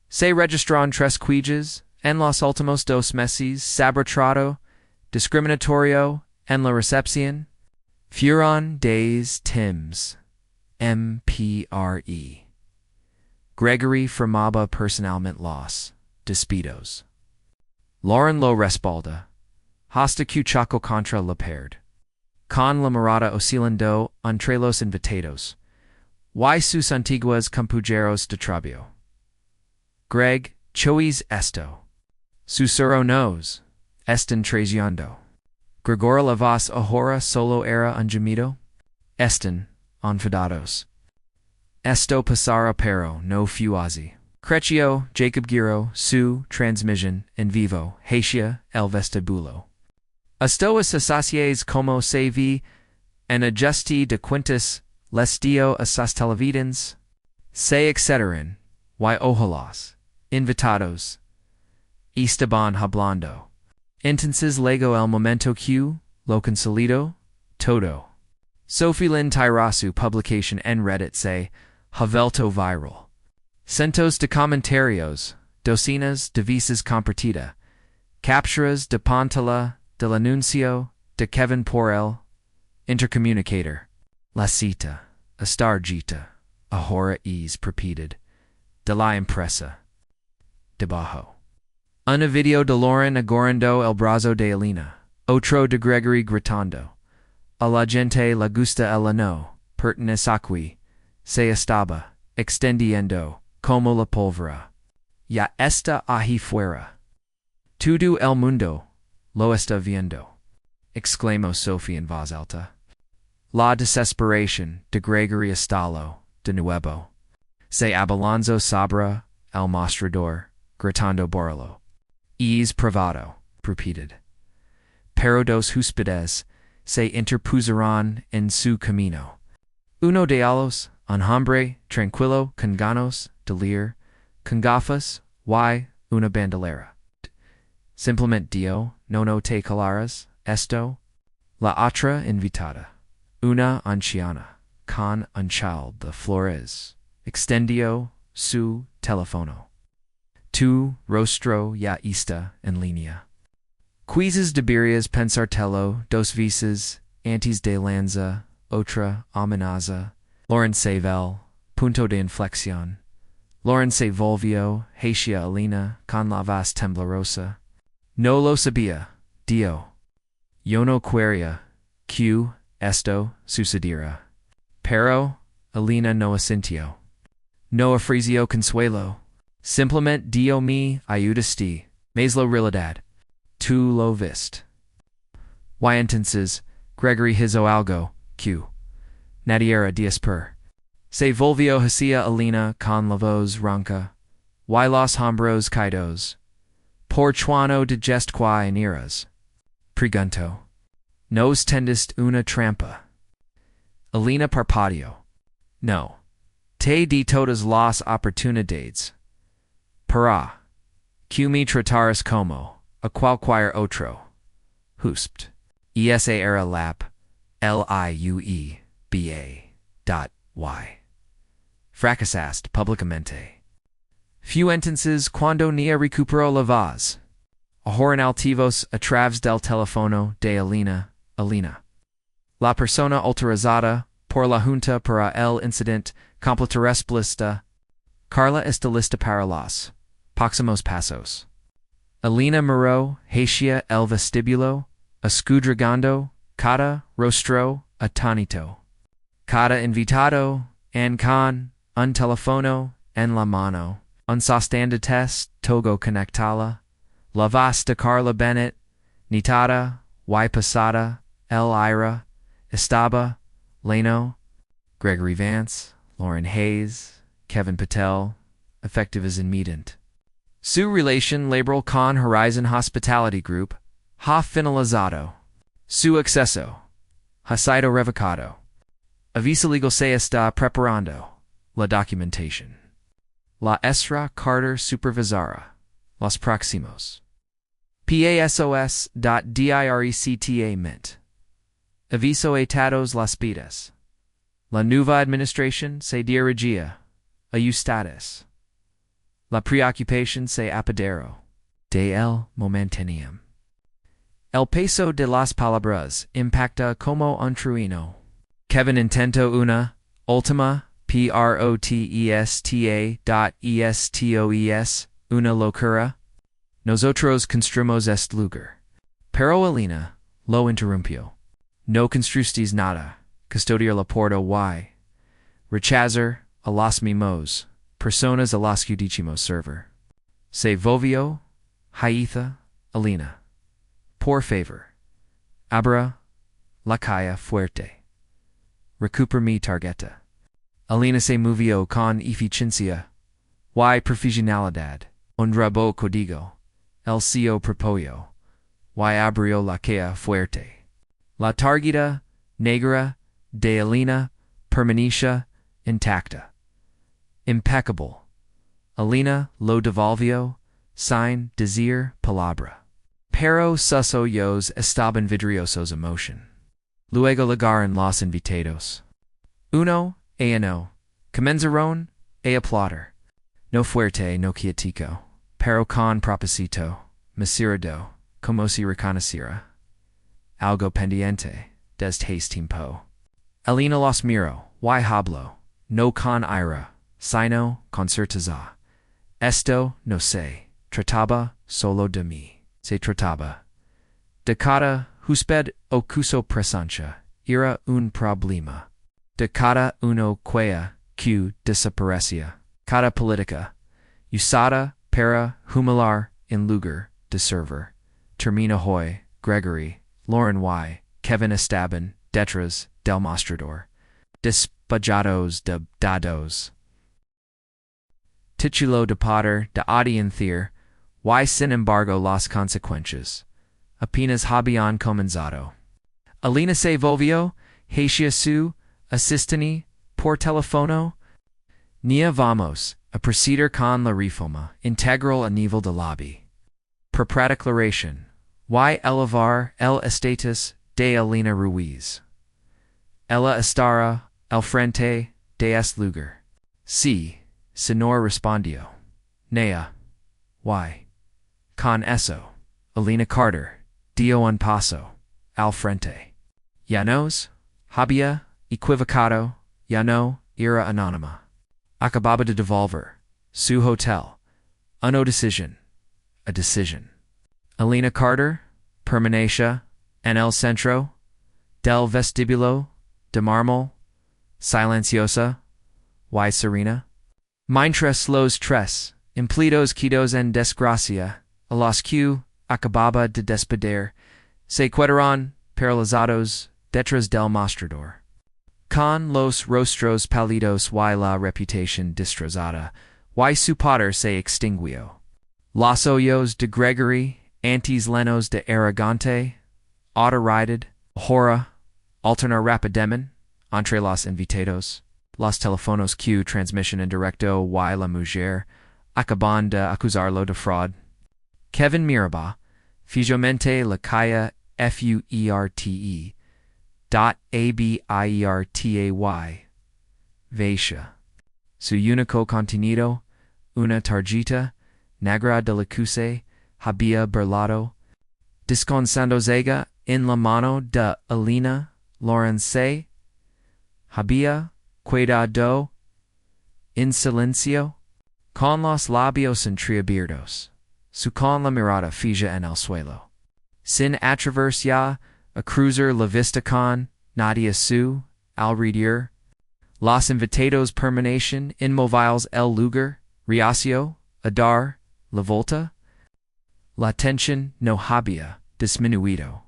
Se registran tres quillas en los últimos 2 meses sobre trato discriminatorio en la recepción. Fueron des Tims, MPRE. Gregory firmaba personalmente los despidos. Lauren lo respalda. Hasta que Chaco contra la perd. Con la mirada oscilando entre los invitados. Y sus antiguos compañeros de trabajo. Greg, chois esto. Susuro nos, están traicionando. Gregor la voz ahora solo era un gemido. Están enfadados. Esto pasara pero no fuazi. Creccio, Jacob Giro, su transmission en vivo, hacia el vestibulo. Esto es asociaes como se vi en ajuste de cuentas lestio esas televidens, se etcétera, y ojalas, invitados, estaban hablando. Entonces llegó el momento que, lo consolido, todo. Sophie Lynn Tyrasu publication en Reddit se, havelto viral. Centos de comentarios, docenas de veces compartida, capturas de pantalla del anuncio de Kevin por el intercommunicator. La cita, estargita, ahora es repeated, de la impresa. Debajo. Una video de Lauren agorando el brazo de Alina, otro de Gregory gritando. A la gente le gusta el ano, pertenece aquí, se estaba, extendiendo, como la pólvora. Ya está ahí fuera. Todo el mundo lo está viendo, exclamó Sophie en voz alta. La desesperación de Gregory estalló, de nuevo. Se abalanzó sobre el mostrador, gritando borralo. Es privado, repeated. Pero dos huéspedes se interpusieron en su camino. Uno de ellos, un hombre tranquilo con ganas de leer, con gafas y una bandolera. Simplemente dio, no te claras, esto. La otra invitada, una anciana, con un child de flores, extendió su teléfono. Tu rostro ya está en línea. Quizzes deberías pensártelo 2 veces antes de lanza otra amenaza. Lauren se vel, punto de inflexión. Lauren se volvió hacia Alina con la voz temblorosa. No lo sabía, Dio. Yo no quería que esto sucediera. Pero Alina no asintió. No ofreció consuelo. Simplemente dio me ayudaste, mais la realidad. Tu lo viste. Y entonces, Gregory hizo algo, que nadiera diasper. Se volvió hacia Alina con la voz ronca. Y los hombros caídos. Por chuano de gestqui en iras. Pregunto. Nos tendiste una trampa. Alina parpadeó. No. Te di todas las oportunidades. Para. Que me trataras como, a cualquier otro. Huspt. Esa era lap. Liueba. Y. Fracasaste publicamente. Few entonces cuando ni recuperó la voz. Ahora en altivos a través del teléfono de Alina. La persona autorizada por la Junta para el incidente completará lista. Carla está lista para los próximos pasos. Alina miró hacia el vestibulo, escudragando cada rostro atónito. Cada invitado, en con un teléfono en la mano, un sostén togo conectala, la voz de Carla Bennett, nitada, y pasada, el ira, estaba, Leno, Gregory Vance, Lauren Hayes, Kevin Patel, effective as inmediate. Su relación laboral con Horizon Hospitality Group, ha finalizado. Su acceso, ha sido revocado. Aviso legal se está preparando. La documentación. La Esra Carter Supervisora. Los próximos. PASOS.DIRECTA Mint. Aviso etados las pidas. La nueva administración se dirigía a ustedes. La preocupación se apoderó de el momentáneum. El peso de las palabras impacta como un trueno. Kevin intentó una última protesta.estoes, una locura. Nosotros construimos este lugar. Pero Alina lo interrumpió. No construistis nada. Custodiar la puerta y rechazar a los mismos personas a las que dijimos server. Se volvió hacia Alina. Por favor, abra la calle fuerte. Recupera mi tarjeta. Alina se movió con eficiencia y profesionalidad. Unrabó código. El CEO propio. Y abrió la calle fuerte. La tarjeta negra de Alina permanecía intacta. Impeccable. Alina lo devolvió sin decir palabra. Pero sus ojos estaban vidriosos emotion. Luego llegaron los invitados. Uno a uno. Comenzaron a aplaudir. No fuerte, no quietico, pero con propósito, mesurado, como si reconociera algo pendiente desde hace tiempo. Alina los miró, y habló, no con ira, sino con certeza. Esto no se trataba solo de mí. Se trataba de cada huésped o cuso presencia era un problema. De cada uno que desaparecía. Cada política usada para humilar en lugar de servir. Termina hoy, Gregory, Lauren y Kevin estaban detrás del mostrador. Despejados de dados. Título de poder de audiencia y sin embargo las consecuencias apenas habían comenzado. Alina se volvió hacia su asistente por teléfono. Nia vamos a proceder con la reforma integral a nivel de lobby. Per declaración y elevar el estatus de Alina Ruiz. Ella estará al frente de este lugar. Sí, señor respondió. Nea. Y con eso, Alina Carter dio un paso al frente. Ya nos había equivocado, ya no era anónima. Acababa de devolver su hotel. Una decisión. A decision. Alina Carter permanecía en el centro del vestíbulo de mármol, silenciosa y serena. Mientras los tres empleados quedados en desgracia, a los que acababa de despedir, se quedaron paralizados detrás del mostrador. Con los rostros pálidos y la reputación destrozada, y su poder se extinguió. Los ojos de Gregory, antes llenos de arrogante, autoridad, horror, alternar rápidamente entre los invitados. Los teléfonos que transmisión en directo y la mujer acaban de acusarlo de fraude. Kevin miraba fijamente la calle fuerte. Abiertay. Veía. Su único contenido, una tarjeta negra de la que había burlado, descansándose en la mano de Alina Lawrence. Había quedado en silencio, con los labios entreabiertos, su con la mirada fija en el suelo. Sin atreverse ya a cruzar la vista con nadie su alrededor. Los invitados permanecen inmóviles el lugar, reacio a dar la vuelta. La tensión no había disminuido.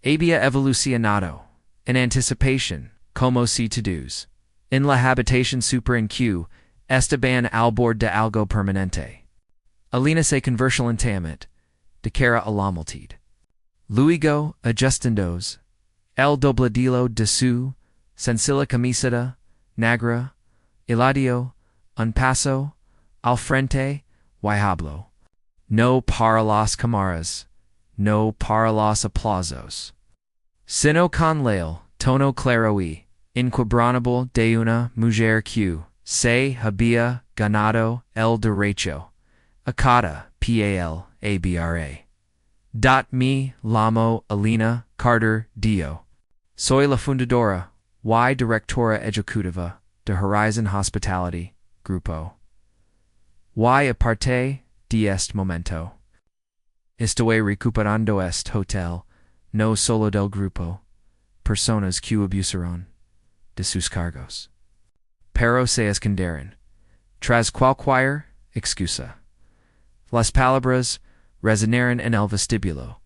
Había evolucionado, en anticipación, como si todos, en la habitación super en que estaban al borde de algo permanente. Alina se convirtió lentamente, de cara a la multitud. Luego, ajustándose, el dobladillo de su sencilla camiseta negra, eladio un paso al frente y habló. No para las cámaras, no para los aplausos, sino con el tono claro y inquebrantable de una mujer que se había ganado el derecho a cada palabra. Me llamo Elena Carter Dio. Soy la fundadora y directora ejecutiva de Horizon Hospitality Grupo. Y aparte de este momento, estoy recuperando este hotel no solo del grupo, personas que abusaron de sus cargos, pero se esconderon tras cualquier excusa. Las palabras resonaron en el vestibulo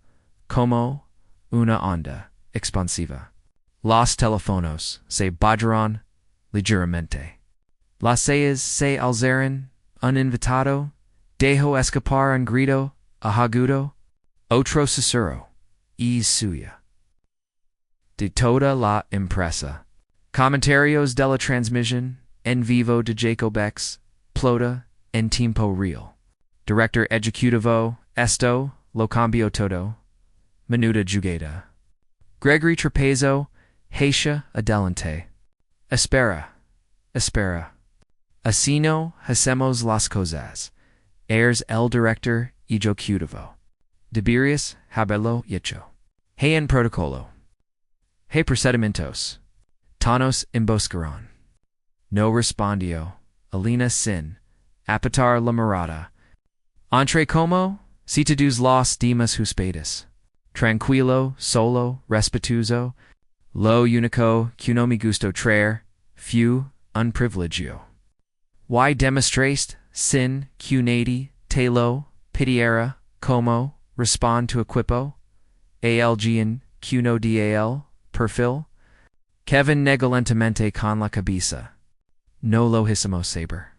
como una onda expansiva. Los teléfonos se bajaron ligeramente. Las sillas se alzaron. Un invitado dejó escapar un grito agudo. Otro susurro es suya. De toda la empresa. Comentarios de la transmisión en vivo de Jacob X. Plota en tiempo real. Director ejecutivo, esto lo cambio todo. Minuta jugada. Gregory Trapezo, Hacia adelante. Espera. Así no hacemos las cosas. Eres el director ejecutivo. Deberías haberlo hecho. Hey en protocolo. Hey procedimientos. Tonos emboscaron. No respondió. Elena sin apatar la mirada. Entre como, si todos los demás huspedes. Tranquilo, solo, respetuoso, lo único que no me gusto traer, fue un privilegio. Y demostraste, sin que nadie te lo pidiera, como respond tu equipo, alguien que no da perfil, Kevin negligentemente con la cabeza. No lo hicimos saber.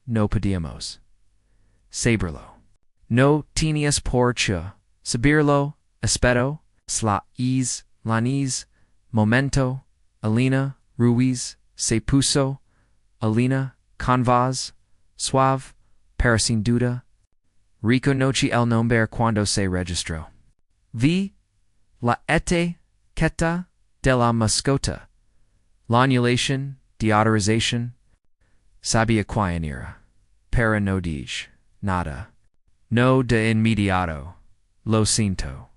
No podíamos saberlo. No tenías por qué saberlo. Espero, lanis, momento, Elena, Ruiz, se puso, Elena, con voz, suave, pero sin duda. Reconocí el nombre cuando se registró. Vi la etiqueta de la mascota. La annulación de autorización. Sabía quién era, pero no dije nada. No de inmediato. Lo siento.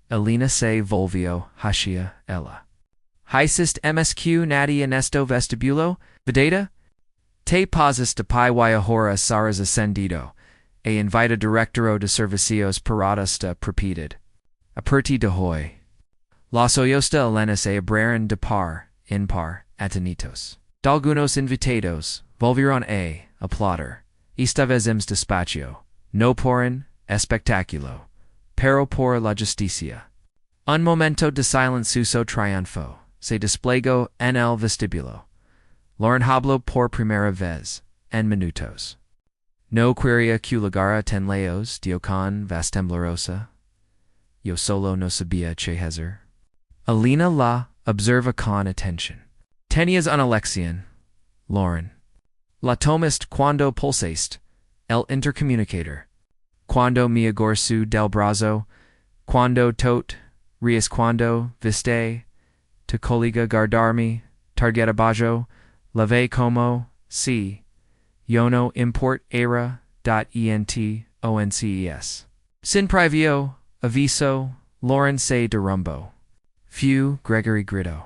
Elena se volvió hacia ella. ¿Hiciste MSQ nadie en esto vestibulo, Videta? Te pasas de pi y ahora serás ascendido, e invita directoro de servicios parados de propiedad. A partir de hoy, los hoyos de Elena se abrieron de par en par atenitos. Algunos invitados volvieron a aplaudir. Esta vez en despacho, no por un espectáculo, pero por la justicia. Un momento de silencioso triunfo se desplegó en el vestibulo. Lauren habló por primera vez en minutos. No quería que llegara tan lejos, dio con voz temblorosa. Yo solo no sabía qué hacer. Elena la observa con atención. Tenías una lección, Lauren. La tomaste cuando pulsaste el intercomunicator. Cuando me agorzu del brazo, cuando tot, rías cuando viste, tu colega guardarme, target abajo, la ve como, si, yo no import era, .entonces. Sin previo, aviso, Lauren se derrumbó. Few, Gregory gritó.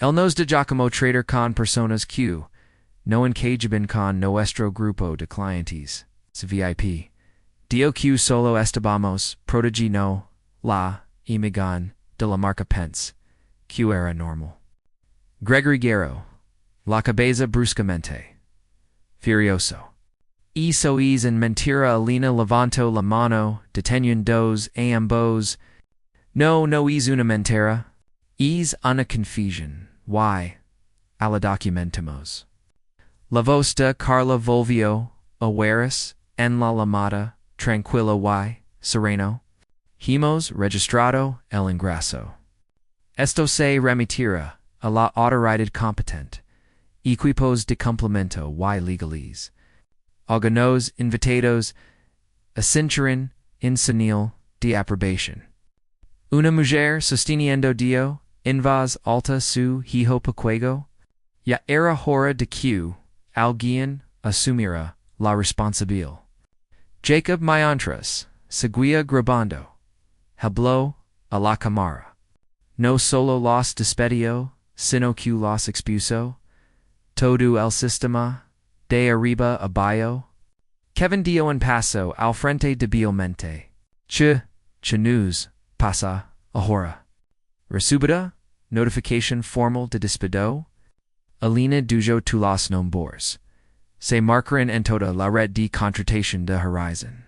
El nos de Giacomo trader con personas que, no encajaban con nuestro grupo de clientes, VIP. Dio que solo estábamos protegiendo la imagen de la marca Pence, que era normal. Gregory Guerrero, la cabeza bruscamente. Furioso. Sois en mentira. Elena levantó la mano, deteniéndose a ambos. No es una mentira. Es una confusión. Why? A la documentamos. La voz de Carla volvió, awares, en la llamada, tranquilo y sereno. Hemos registrado el ingreso. Esto se remitirá a la autoridad competente. Equipos de complemento y legales. Algunos invitados asintieren en señal de aprobación. Una mujer sosteniendo Dio, invas alta su hijo paquego? Ya era hora de que alguien asumiera la responsabilidad. Jacob mientras seguía grabando, habló a la cámara. No solo los despedió, sino que los expuso, todo el sistema, de arriba abajo. Kevin dio un paso al frente débilmente. Che news pasa ahora. Recibida notification formal de despido. Alina dujo tu los nombres. Se marcaron en toda la red de contratación de Horizon.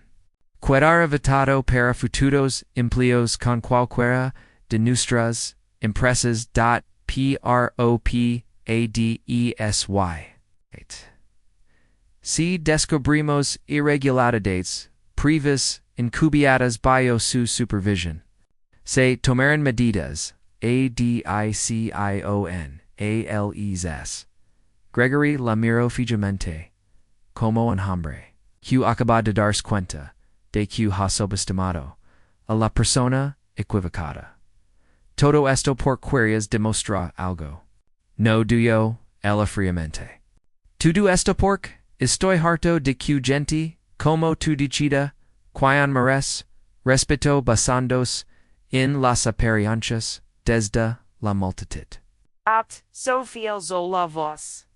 Quedar evitado para futuros empleos con cualquiera de nuestras empresas. Propadesy. Si descubrimos irregularidades previas encubridas bajo su supervision, se tomarán medidas. ADICION Gregory Lamiro fijamente, como un hombre, que acaba de darse cuenta de que ha subestimado a la persona equivocada. Todo esto por querías demostrar algo. No duyo ella fríamente. Todo esto porque estoy harto de que gente como tu decida, quién merece respeto basándose en las apariencias desde la multitud. At Sofia Zola vos.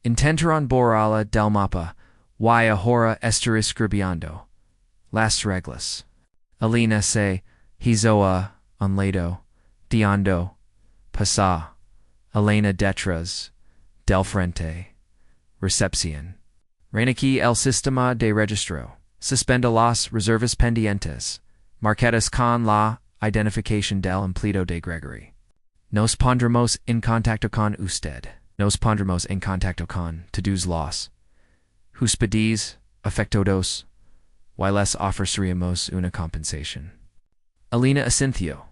Intentaron borrarla del mapa, y ahora estar escribiendo las reglas. Alina se hizo a un lado, dando pasa Elena detrás del frente. Recepción. Reinicie el sistema de registro. Suspenda las reservas pendientes. Marquetas con la identificación del empleado de Gregory. Nos pondremos en contacto con usted. Nos pondremos en contacto con todos los huéspedes afectados y les ofreceremos una compensación. Alina asintió.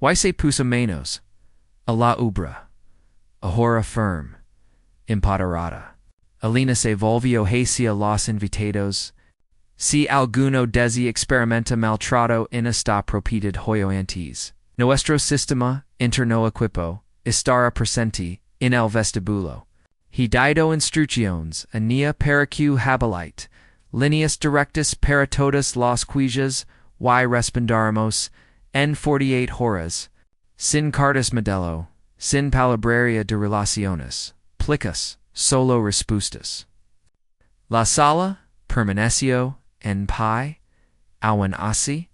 Y se puso menos a la obra. Ahora firme, empoderada. Alina se volvió hacia los invitados. Si alguno desea experimenta maltrato en esta propiedad hoy antes. Nuestro sistema interno equipo estará presente en el vestibulo. He dado instrucciones a nia para que habilite líneas directas para todas las quejas y responderemos en 48 horas, sin cartas modelo, sin palabrería de relaciones, plicas, solo respuestas. La sala permaneció en pie, aún así,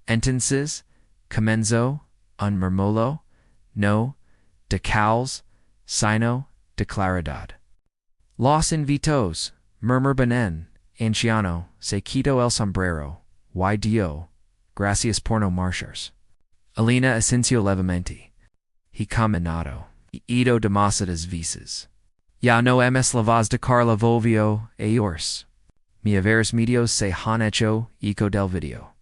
entonces, comenzó un murmullo, no de caos, sino de claridad. Los invitados murmuraban en anciano, se quitó el sombrero, y dio, gracias por no marchars. Alina asintió levemente. He caminado, y ido demasiadas veces. Ya no hemos la voz de Carla volvió a oírse. Mi haberes medios se han hecho eco del video.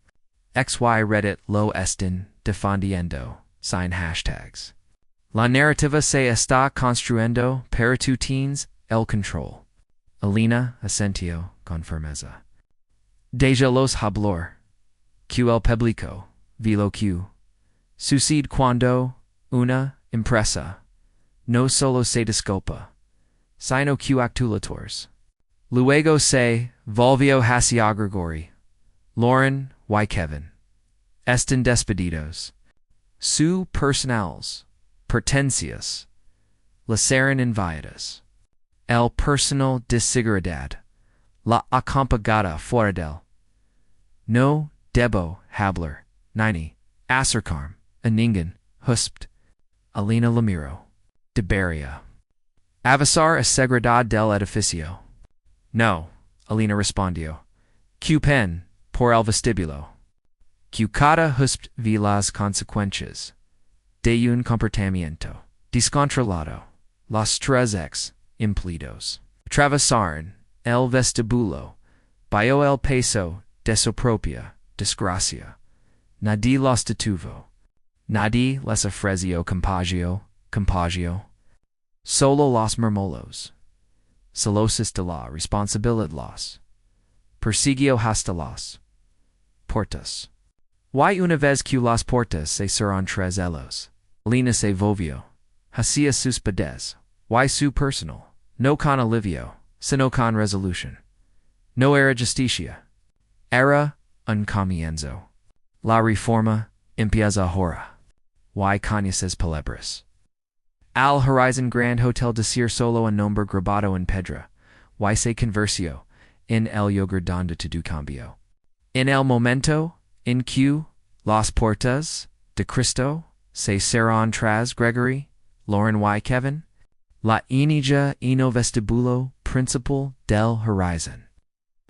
XY Reddit lo están defendiendo, sin hashtags. La narrativa se está construyendo para tu teens el control. Alina asentió con firmeza. Deja los hablar. Que el público, vi lo que sucede cuando una empresa no solo se disculpa, sino que actuators. Luego se volvió hacia Gregory. Lauren y Kevin están despedidos. Su personales pertenencias les serán enviadas. El personal de seguridad la acompañará fuera del. No debo hablar, ni acercarme a ningún huspt. Alina Lamiro. De Beria. Avisar a seguridad del edificio. No, Alina respondió. Que pen por el vestibulo. Que cada huspt vi las consecuencias de un comportamiento descontrolado. Los tres empleados atravesaron el vestibulo bajo el peso de su propia desgracia. Nadie los detuvo. Nadie les ofreció compagio. Solo los murmullos. Celosos de la responsabilidad los persiguió hasta las puertas. Y una vez que las puertas se cerraron tras ellos, Lina se vovio. Hacia sus pades. Y su personal. No con alivio, sino con resolution. No era justicia. Era un comienzo. La reforma empieza ahora. Y cañases palabras. Al Horizon Grand Hotel Decir solo un nombre grabado en pedra. Y se conversio. En el yogur donde todo cambio. En el momento, en que, las puertas, de Cristo, se cerraron tras Gregory, Lauren y Kevin, la inilla ino vestibulo principal del Horizon.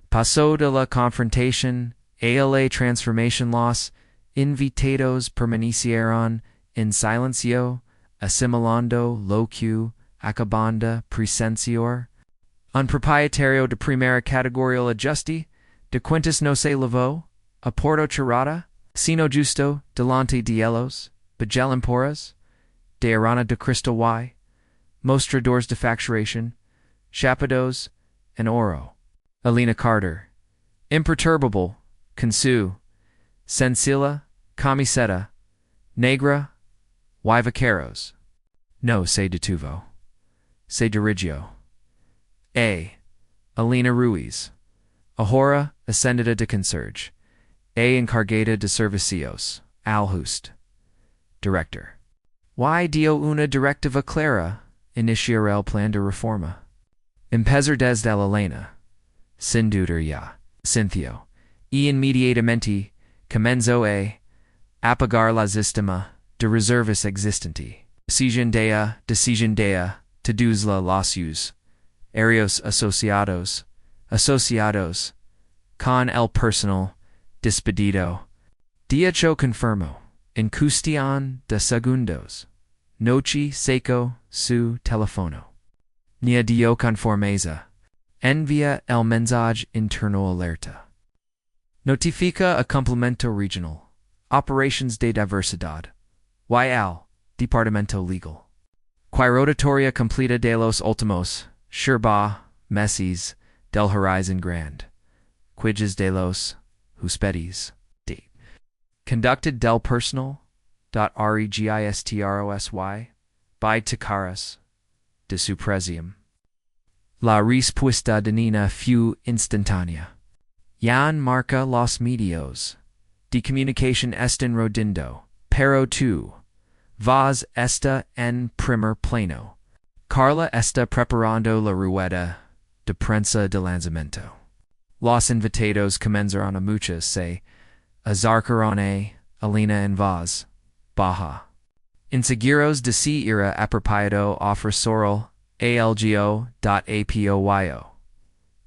Pasó de la confrontación a la transformación. Los invitados permanecieron en silencio, asimilando lo que acabanda presenciar. Un propietario de primera categoría la justi, de cuentas no se lavó, a porto chirata, sino justo delante de ellos, bejelimporas, de arana de Cristo y, mostradores de facturación, chapados, and oro. Alina Carter. Imperturbable, consu, sencilla, camiseta, negra, y vaqueros. No se detuvo. Se dirigió. Alina Ruiz. Ahora ascendida de conserje. Encargada de servicios. Al Just. Director. Y dio una directiva clara. Iniciar el plan de reforma. Empezar desde la Elena. Sin dudar ya. Cinthio. Inmediatamente. Comenzó a apagar la sistema de reservas existente. Decision dea, teduzla los areos asociados, con el personal, despedido. Diacho confirmo, en cuestión de segundos, noche seco su teléfono. Ni dio conformeza, envía el mensaje interno alerta. Notifica a complemento regional, operations de diversidad, y al departamento legal. Quirotatoria completa de los últimos, meses, del Horizon Grand. Quillas de los huéspedes. D. Conducted del personal. Registrosy. By Takaras. De su presium. La respuesta de Nina fue instantánea. Yan marca los medios. De comunicación están rodindo. Pero tú. Vas esta en primer plano. Carla está preparando la rueda de prensa de lanzamiento. Los invitados comenzaron a muchas se acercaron a Alina en voz baja. Inseguros de si era apropiado ofrecer algo.apoyo.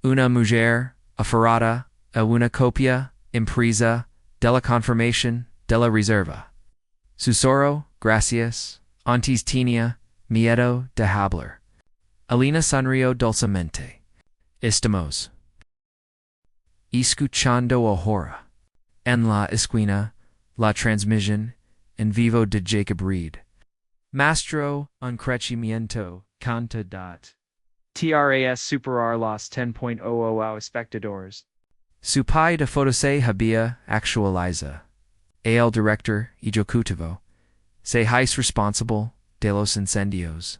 Una mujer aferrada a una copia impresa de la confirmación de la reserva. Susurro, gracias, antes tenía miedo de hablar. Alina sonrió dulcemente. Estamos escuchando ahora. En la esquina, la transmisión en vivo de Jacob Reed. Mastro un crecimiento canta dot. Tras superar los 10.00 espectadores. Su pai de foto se había actualiza. El director ejecutivo. Se hizo responsable de los incendios.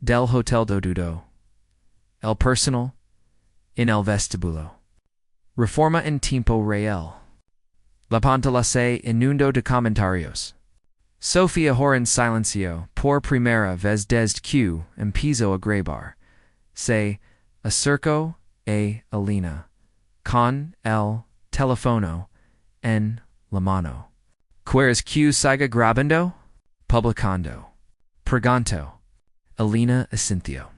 Del Hotel Dodudo. El personal. En el vestibulo. Reforma en tiempo real. La pantalla se inundó de comentarios. Sofía ahora en silencio por primera vez desde que empezó a grabar. Se acercó a Alina. Con el teléfono en la mano. ¿Quieres que siga grabando? Publicando. Pregunto. Alina asintió.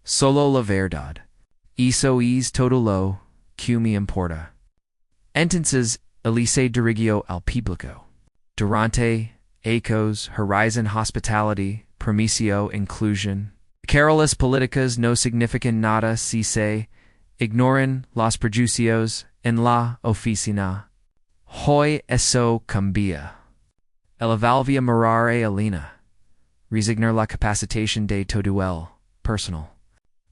Solo la verdad. Eso es todo lo que me importa. Entonces, Elise dirigió al público. Durante, ecos, Horizon Hospitality, Promicio Inclusion. Carolas políticas no significan nada si se ignoran los prejuicios en la oficina. Hoy eso cambia. El evalvia mirar a Alina. Resignar la capacitación de todo el personal.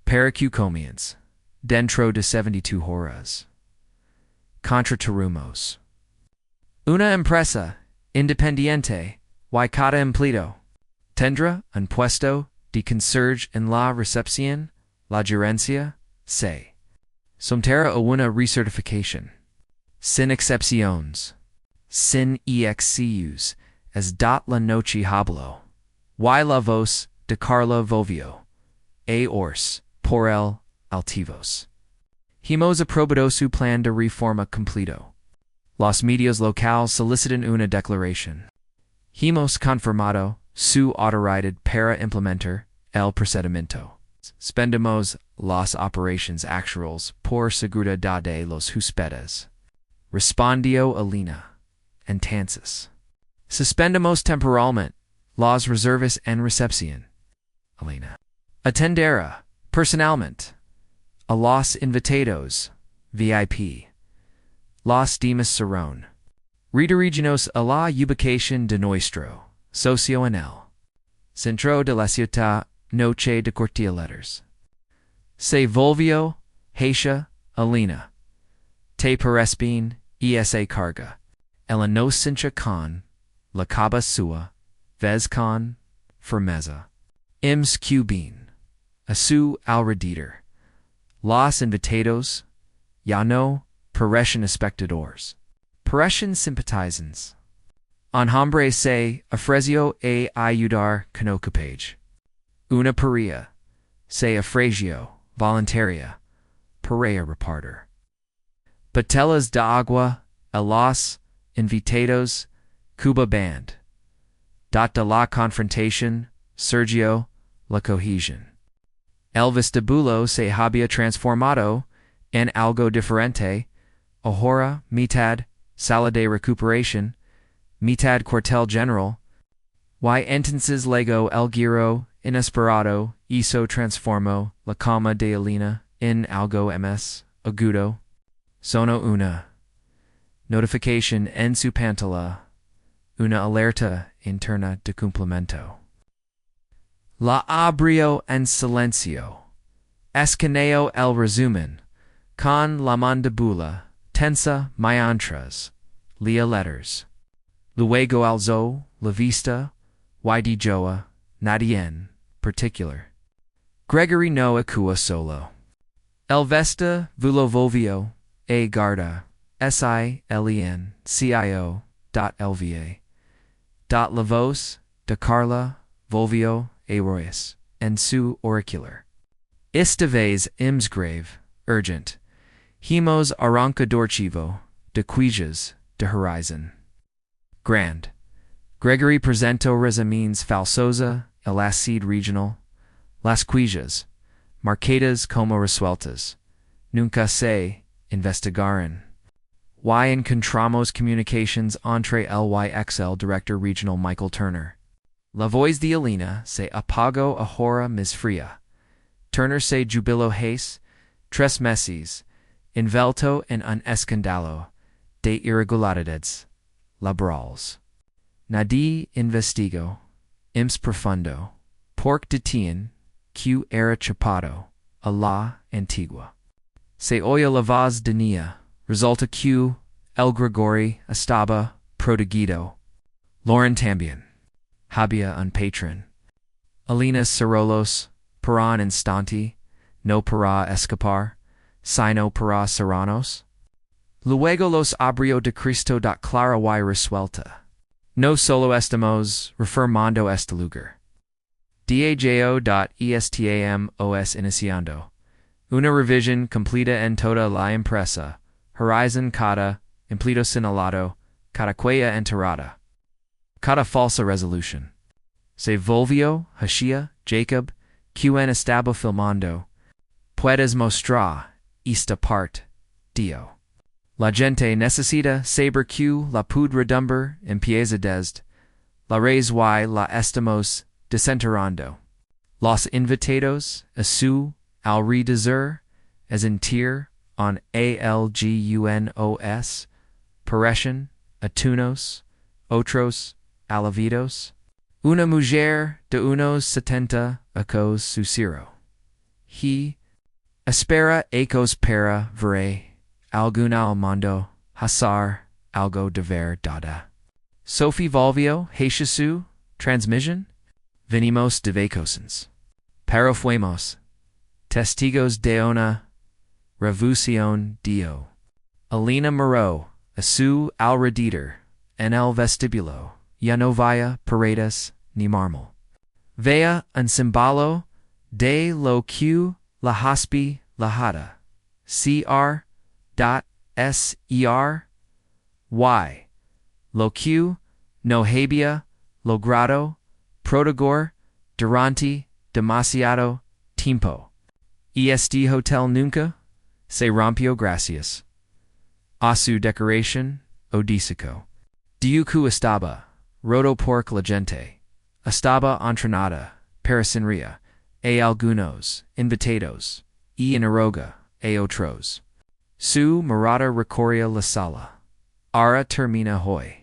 Para que comience. Dentro de 72 horas. Contra terumos. Una empresa, independiente, Y cada empleado tendrá un puesto de conserje en la recepción, la gerencia, se sometiera a una recertificación. Sin excepciones. Sin excus, as dat la noche hablo. Y la voz de Carla Volvio. A ors, por el altivos. Hemos aprobado su plan de reforma completo. Los medios locales solicitan una declaración. Hemos confirmado su autoridad para implementar el procedimiento. Suspendemos las operations actuales por seguridad de los huspedes. Respondió Alina. Entonces. Suspendemos temporalmente las reservas en recepción. Alina. Atendera, personalmente, a los invitados, VIP. Los demás serán redirigidos a la ubicación de nuestro socio en el centro de la ciudad noche de cortia letters. Se volvió, Haisha, Alina. Te parece bien, esa carga. El inocencia con la caba sua, vez con firmeza. Ims que bien. A su alrededor. Los invitados, ya no parecen espectadores. Parecen simpatizantes. Un hombre se ofreció a ayudar con ocupage. Una pareja se ofreció voluntaria para repartir botellas de agua a los invitados, Cuba Band. Dot de la confrontación, Sergio, la cohesión. El vestibulo se había transformado en algo diferente, ahora mitad sala de recuperación, mitad cuartel general. Y entonces luego el giro inesperado hizo transformó la cama de Alina en algo más agudo. Sonó una notificación en su pantalla, una alerta interna de cumplimiento. La abrió en silencio. Escaneo el resumen, con la mandíbula tensa mientras leía letters. Luego alzó la vista y dijo a nadie en particular. Gregory no acua solo. El vesta vulo volvió a guarda silencio dot lva. Dot la voz de Carla volvió a Royce en su auricular. Esta vez grave, urgent. Hemos arranca dorchivo, de quillas, de horizon. Grand. Gregory presentó resumines falsosa, el acid regional. Las quillas, marcadas como resueltas. Nunca se investigaron. Y encontramos comunications entre el YXL Director Regional Michael Turner. La voz de Alina se apagó ahora más fría. Turner se jubiló hace 3 meses, envuelto en un escándalo de irregularidades laborales. Nadie investigó, ims profundo, por detían que era chapado a la antigua. Se oye la voz de Nia, resulta que el Gregory estaba protegido. Lauren también. Había un patrón. Alina Cerolos, para un instante, no para escapar, sino para serranos. Luego los abrió de Cristo dot clara y resuelta. No solo estamos reformando este lugar. DAJO.ESTAMOS iniciando. Una revisión completa en toda la empresa. Horizon cada empleado señalado, cada cuella enterrada. Cada falsa resolución. Se volvió, Hashia, Jacob, quen estaba filmando. Puedes mostrar esta parte, Dio. La gente necesita saber que la pudredumbre empieza desde la raíz y la estamos desenterrando. Los invitados a su alrededor, as en tier on ALGUNOS, parecen, atunos, otros, alavidos. Una mujer de unos 70 acos su ciro. He espera ecos para ver algún al mundo hasar algo de ver dada. Sophie Volvio, Heishisu, Transmission, Venimos de Vacosens, Parafuemos, Testigos de una Revución Dio, Alina Moreau, Asu Alrededor, en el Vestibulo, ya no vaya paredes ni mármol. Vea un símbolo de lo que la haspi lajada, cr. ser. Y. Lo que no había logrado proteger durante demasiado tiempo. Este hotel nunca se rompió gracias a su decoración odísico. Diuku estaba roto por la gente. Estaba entrenada para sinría a algunos invitados y inaroga a otros. Su mirada recorría la sala. Ahora termina hoy.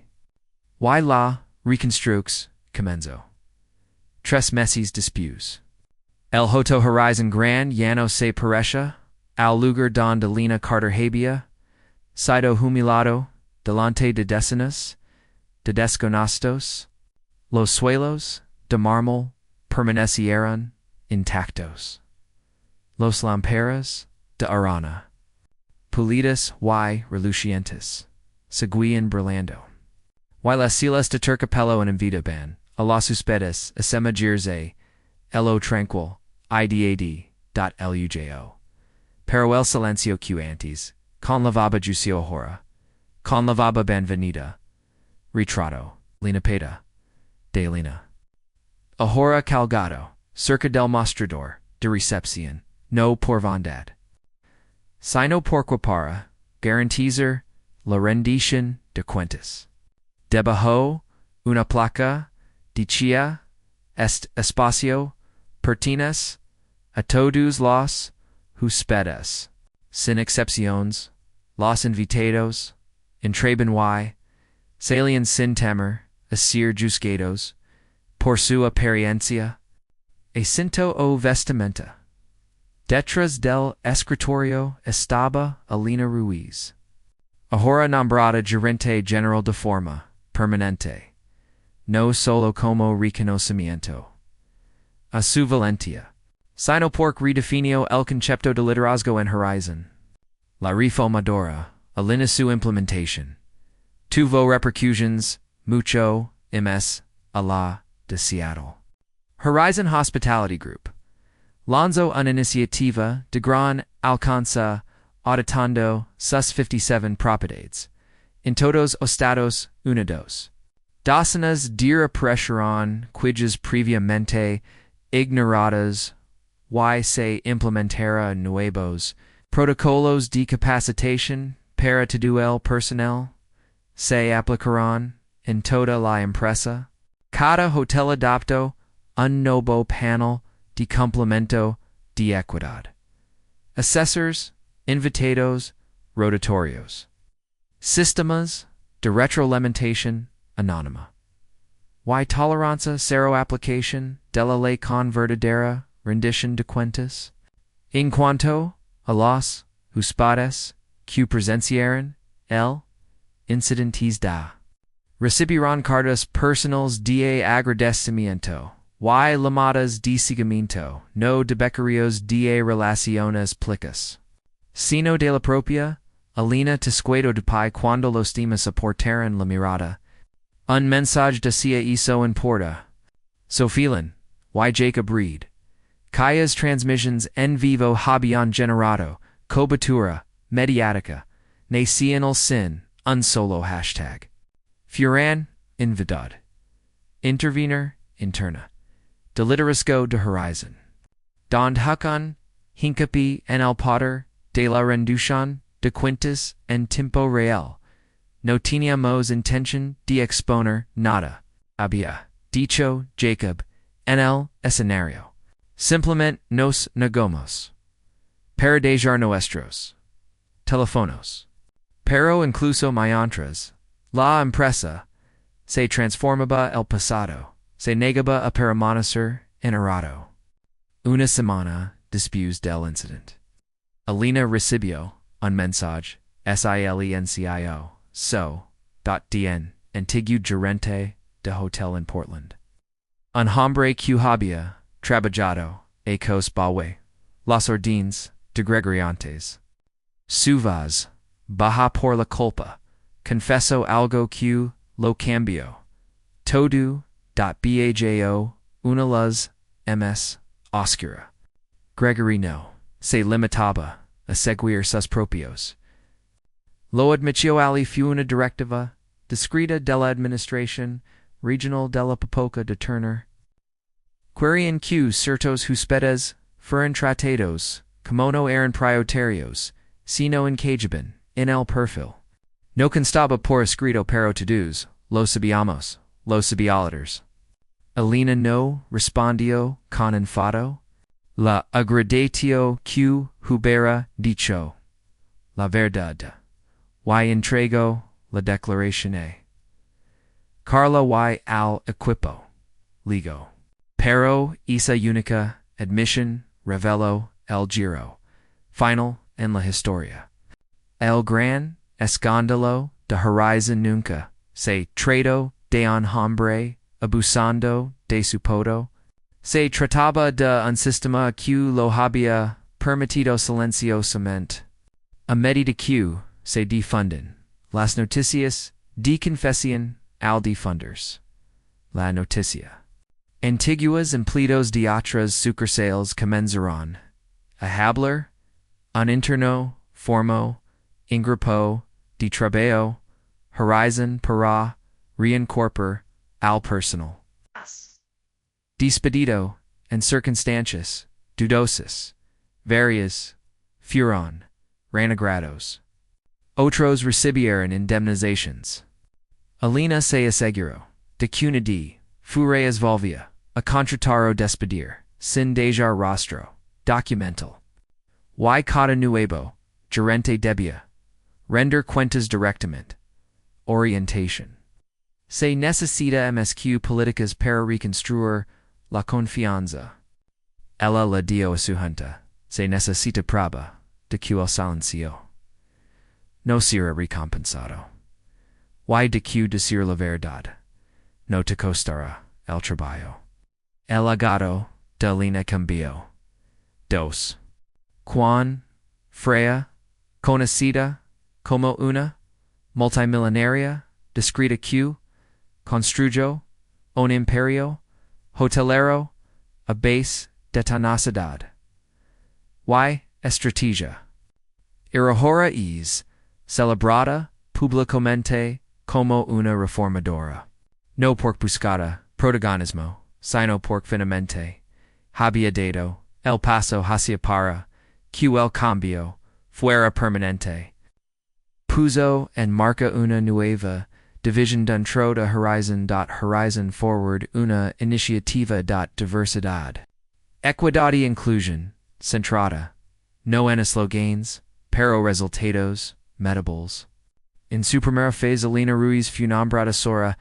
Y la reconstrux comenzó. 3 meses después. El hoto horizon gran ya no se parece al lugar donde Lina Carter había sido humillado delante de decenas de desconocidos. Los suelos de mármol permanecieron intactos. Los lámparas de arana, pulidas y relucientes, seguían brillando. Y las silas de terciopelo en invitaban a los hospedes a sumergirse en lo tranquil lujo. Pero el silencio que antes, con lavaba juicio ahora, con lavaba benvenida, retrato, Lina Peta, de Lina. Ahora calgado, cerca del mostrador, de recepción, no por bondad, sino porque para garantizar la rendición de cuentas. Debajo una placa decía este espacio pertenece a todos los hospedes, sin excepciones, los invitados, entraban y salían sin temer a ser juzgados por su apariencia, asinto o vestimenta. Detrás del escritorio estaba Alina Ruiz, ahora nombrada gerente general de forma permanente, no solo como reconocimiento a su valentia, sino porque redefinió el concepto de liderazgo en Horizon. La reformadora, Alina su implementación, tuvo repercusiones mucho más allá de Seattle. Horizon Hospitality Group lanzó una iniciativa de gran alcance auditando sus 57 propiedades en todos Estados Unidos. Docenas de represión cujas previamente ignoradas y se implementará nuevos protocolos de capacitación para todo el personal se aplicarán en toda la empresa. Cada hotel adoptó un nuevo panel de complemento de equidad. Assessors, invitados, rotatorios. Sistemas de retroalimentación anónima. Y tolerancia cero aplicación de la ley con verdadera rendición de cuentas. En cuanto a los hospedes que presenciaron el incidentes da. Recibirán cartas personales de agradecimiento y llamadas de seguimiento, no de becarios de relaciones públicas, sino de la propia Alina Tesquedo de Pai cuando los demás aportaron la mirada. Un mensaje decía eso importa. Sofilan, y Jacob Reed. Cuyas transmissions en vivo habían generado cobertura mediática nacional sin un solo hashtag. Fueran, invidad. Intervenir, interna. De liderazgo de Horizon. Donde Hakan, hincapié en el poder de la rendición de cuentas en tiempo real. No teníamos intención de exponer nada, había dicho Jacob, en el escenario. Simplemente nos negamos. Para dejar nuestros teléfonos. Pero incluso mientras la empresa se transformaba el pasado, se negaba a permanecer enarrado. Una semana después del incidente, Alina recibió un mensaje silencio. So.dn Antigu Gerente de Hotel in Portland. Un hombre que había trabajado a cos Bawe, Las Ordines de Gregoriantes. Suvaz, baja por la culpa, confeso algo que lo cambio. Todo, bajo, una luz, ms, oscura. Gregory no, se limitaba, a seguir sus propios. Lo admitió ali fu una directiva, discreta de la administración, regional de la Popoca de Turner. Querian q ciertos huspedes, fueron tratados, como no eran prioritarios, sino encajaban, en el perfil. No constaba por escrito pero todos, lo sabíamos, lo sabíalators. Elena no respondió con enfado. La agradatio que hubera dicho. La verdad. Y entrego la declaración. Carla y al equipo. Ligo. Pero esa única admission reveló el giro. Final en la historia. El gran escándalo de Horizon nunca se trató de un hombre abusando de su poder. Se trataba de un sistema que lo había permitido silenciosamente. A medida que se difunden las noticias de confesión al difunders. La noticia. Antiguas empleados de otras sucursales comenzaron a hablar un interno formo en grupo de trabajo Horizon para reincorporar al personal. Despedido en circunstancias dudosas, varias, fueron renegrados. Otros recibieron indemnizations. Elena se aseguró de que una de furias volvía a contratar o despedir, sin dejar rastro, documental. Y cada nuevo gerente debía render cuentas directamente. Orientation. Se necesita MSQ políticas para reconstruir la confianza. Ella la dio a su junta. Se necesita prueba de que el silencio no será recompensado. Y de que decir la verdad no te costará el trabajo. El legado de Elena cambió. 2. Juan, Freya, conocida como una multimillonaria discreta que construyó un imperio hotelero a base de tenacidad. Y estrategia. Irahora es celebrada públicamente como una reformadora. No por buscada protagonismo, sino por finamente había dado el paso hacia para que el cambio fuera permanente. Puso en marca una nueva división dentro de Horizon. Horizon Forward una iniciativa de diversidad. Equidad y inclusión, centrada, no en eslogans, pero resultados, medibles. En su primera fase Elena Ruiz fue nombrada Sora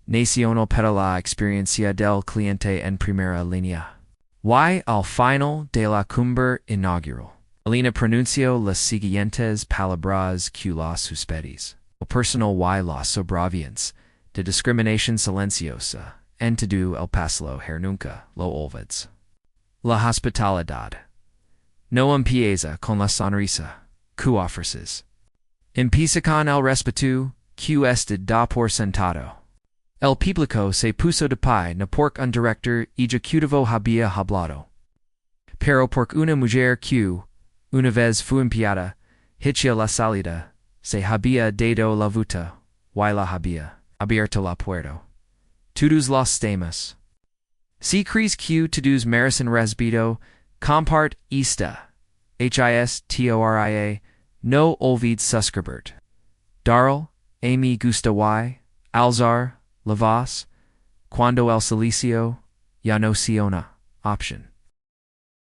Nacional para la experiencia del cliente en primera línea. Y al final de la cumbre inaugural, Elena pronunció las siguientes palabras que las suspedis. El personal y las sobraviens de discriminación silenciosa en todo el paslo nunca lo olvides. La hospitalidad. No empieza con la sonrisa que ofreces. Empieza con el respeto que este da por sentado. El público se puso de pie no porque un director ejecutivo había hablado, pero porque una mujer que, una vez fue empleada, hacia la salida, se había dado la vuelta, y la había abierto la puerta. Todos los temas. Si crees que todos merecen respeto, compart esta. Historia, no olvides suscribirte. Darle, a me gusta y, alzar, la voz, cuando el silicio ya no se option.